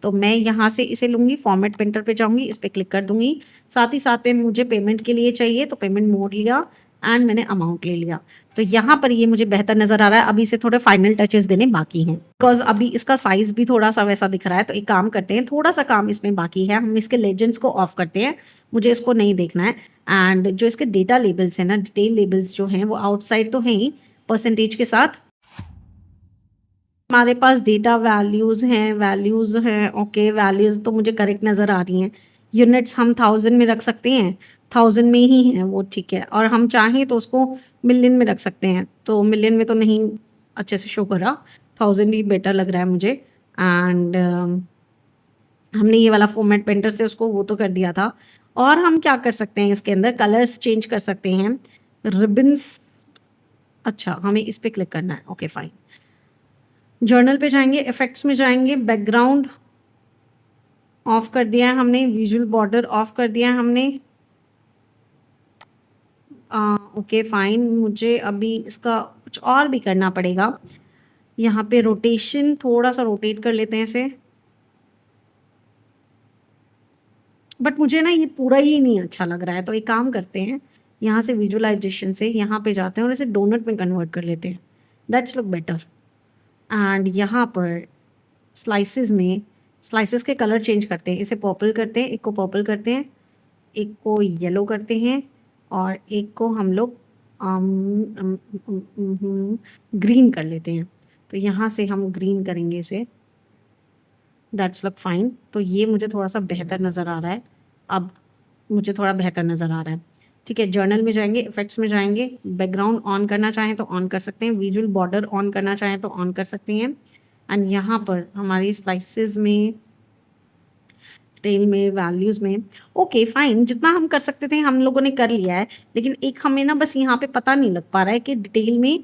तो मैं यहाँ से इसे लूँगी, फॉर्मेट प्रिंटर पे जाऊँगी, इस पे क्लिक कर दूँगी। साथ ही साथ में मुझे पेमेंट के लिए चाहिए तो पेमेंट मोड लिया एंड मैंने अमाउंट ले लिया। तो यहाँ पर ये मुझे बेहतर नज़र आ रहा है। अभी इसे थोड़े फाइनल टचेस देने बाकी हैं बिकॉज़ अभी इसका साइज़ भी थोड़ा-सा वैसा दिख रहा है। तो एक काम करते हैं, थोड़ा-सा काम इसमें बाकी है, हम इसके लेजेंड्स को ऑफ करते हैं, मुझे इसको नहीं देखना है। एंड जो इसके डेटा लेबल्स हैं ना, डिटेल लेबल्स जो हैं वो आउटसाइड तो हैं ही परसेंटेज के साथ। हमारे पास डेटा वैल्यूज़ हैं, ओके वैल्यूज़ तो मुझे करेक्ट नज़र आ रही हैं। यूनिट्स हम 1000 में रख सकते हैं, 1000 में ही हैं वो ठीक है, और हम चाहें तो उसको मिलियन में रख सकते हैं, तो मिलियन में तो नहीं अच्छे से शो कर रहा, 1000 ही बेटर लग रहा है मुझे। एंड हमने ये वाला फॉर्मेट पेंटर से उसको वो तो कर दिया था। और हम क्या कर सकते हैं, इसके अंदर कलर्स चेंज कर सकते हैं, रिबन्स। अच्छा, हमें इस पे क्लिक करना है, ओके फाइन। जर्नल पे जाएंगे, इफेक्ट्स में जाएंगे, बैकग्राउंड ऑफ कर दिया है हमने, विजुअल बॉर्डर ऑफ कर दिया है हमने। ओके फाइन, मुझे अभी इसका कुछ और भी करना पड़ेगा। यहाँ पे रोटेशन, थोड़ा सा रोटेट कर लेते हैं इसे, बट मुझे ना ये पूरा ही नहीं अच्छा लग रहा है। तो एक काम करते हैं, यहाँ से विजुअलाइजेशन से यहाँ पे जाते हैं और इसे डोनट में कन्वर्ट कर लेते हैं, दैट्स लुक बेटर। एंड यहाँ पर स्लाइसेस में, स्लाइसेस के कलर चेंज करते हैं, इसे पर्पल करते हैं, एक को पर्पल करते हैं, एक को येलो करते हैं और एक को हम लोग ग्रीन कर लेते हैं। तो यहाँ से हम ग्रीन करेंगे इसे, दैट्स लुक फाइन। तो ये मुझे थोड़ा सा बेहतर नज़र आ रहा है, अब मुझे थोड़ा बेहतर नज़र आ रहा है, ठीक है। जर्नल में जाएंगे, इफेक्ट्स में जाएंगे, बैकग्राउंड ऑन करना चाहें तो ऑन कर सकते हैं, विजुअल बॉर्डर ऑन करना चाहें तो ऑन कर सकते हैं। एंड यहाँ पर हमारी स्लाइसेस में, डिटेल में, वैल्यूज़ में, ओके फाइन, जितना हम कर सकते थे हम लोगों ने कर लिया है। लेकिन एक हमें ना बस यहाँ पे पता नहीं लग पा रहा है कि डिटेल में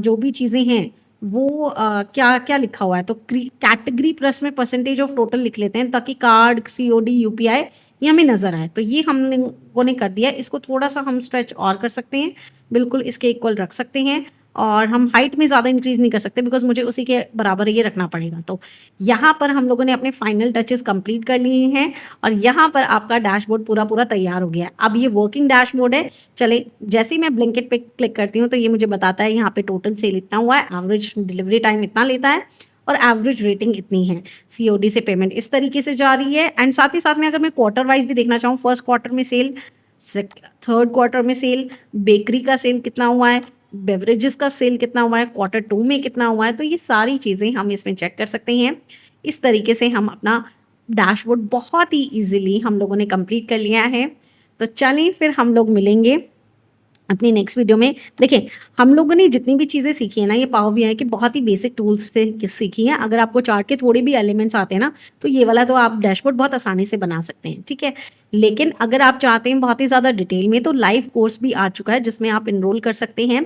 जो भी चीज़ें हैं वो क्या क्या लिखा हुआ है। तो कैटेगरी प्लस में परसेंटेज ऑफ टोटल लिख लेते हैं ताकि कार्ड, COD, UPI ये हमें नज़र आए। तो ये हम लोगों ने कर दिया है। इसको थोड़ा सा हम स्ट्रेच और कर सकते हैं, बिल्कुल इसके इक्वल रख सकते हैं, और हम हाइट में ज़्यादा इंक्रीज़ नहीं कर सकते बिकॉज मुझे उसी के बराबर ये रखना पड़ेगा। तो यहाँ पर हम लोगों ने अपने फाइनल टचेस कंप्लीट कर लिए हैं और यहाँ पर आपका डैशबोर्ड पूरा तैयार हो गया है। अब ये वर्किंग डैशबोर्ड है। चले, जैसे ही मैं ब्लिंकिट पे क्लिक करती हूँ तो ये मुझे बताता है यहाँ पे टोटल सेल इतना हुआ है, एवरेज डिलीवरी टाइम इतना लेता है और एवरेज रेटिंग इतनी है, COD से पेमेंट इस तरीके से जा रही है। एंड साथ ही साथ में अगर मैं क्वार्टर वाइज भी देखना चाहूँ, फर्स्ट क्वार्टर में सेल, थर्ड क्वार्टर में सेल, बेकरी का सेल कितना हुआ है, बेवरेजेस का सेल कितना हुआ है, क्वार्टर 2 में कितना हुआ है, तो ये सारी चीज़ें हम इसमें चेक कर सकते हैं। इस तरीके से हम अपना डैशबोर्ड बहुत ही इजीली हम लोगों ने कंप्लीट कर लिया है। तो चलिए फिर हम लोग मिलेंगे अपनी नेक्स्ट वीडियो में। देखिए, हम लोगों ने जितनी भी चीज़ें सीखी है ना, ये पावर BI के बहुत ही बेसिक टूल्स से सीखी हैं। अगर आपको चार्ट के थोड़े भी एलिमेंट्स आते हैं ना, तो ये वाला तो आप डैशबोर्ड बहुत आसानी से बना सकते हैं, ठीक है। लेकिन अगर आप चाहते हैं बहुत ही ज़्यादा डिटेल में, तो लाइव कोर्स भी आ चुका है जिसमें आप इनरोल कर सकते हैं।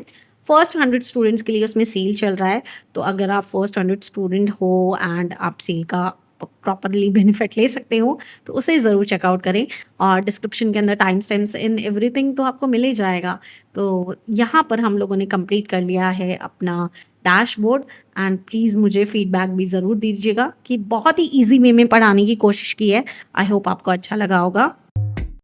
फर्स्ट 100 स्टूडेंट्स के लिए उसमें सेल चल रहा है। तो अगर आप फर्स्ट 100 स्टूडेंट हो एंड आप सेल का प्रॉपरली बेनिफिट ले सकते हो तो उसे ज़रूर चेकआउट करें, और डिस्क्रिप्शन के अंदर टाइम स्टैम्प्स इन एवरीथिंग तो आपको मिल ही जाएगा। तो यहाँ पर हम लोगों ने कंप्लीट कर लिया है अपना डैशबोर्ड। एंड प्लीज़ मुझे फीडबैक भी ज़रूर दीजिएगा कि बहुत ही ईजी वे में पढ़ाने की कोशिश की है। आई होप आपको अच्छा लगा होगा।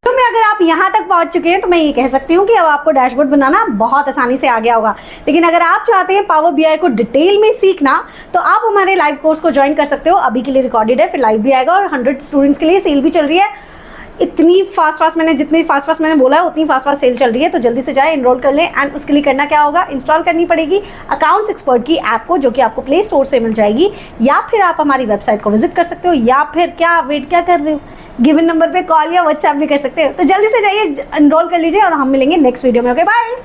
तो मैं अगर आप यहाँ तक पहुँच चुके हैं तो मैं ये कह सकती हूँ कि अब आपको डैशबोर्ड बनाना बहुत आसानी से आ गया होगा। लेकिन अगर आप चाहते हैं पावर BI को डिटेल में सीखना, तो आप हमारे लाइव कोर्स को ज्वाइन कर सकते हो। अभी के लिए रिकॉर्डेड है, फिर लाइव भी आएगा, और 100 स्टूडेंट्स के लिए सेल भी चल रही है। इतनी फास्ट मैंने जितनी फास्ट मैंने बोला है उतनी फास्ट सेल चल रही है, तो जल्दी से जाए इनरोल कर लें। एंड उसके लिए करना क्या होगा, इंस्टॉल करनी पड़ेगी अकाउंट्स एक्सपर्ट की ऐप को, जो कि आपको प्ले स्टोर से मिल जाएगी, या फिर आप हमारी वेबसाइट को विजिट कर सकते हो, या फिर क्या वेट क्या कर रहे हो, गिवन नंबर पे कॉल या व्हाट्सएप भी कर सकते हो। तो जल्दी से जाइए, एनरोल कर लीजिए और हम मिलेंगे नेक्स्ट वीडियो में। Okay bye.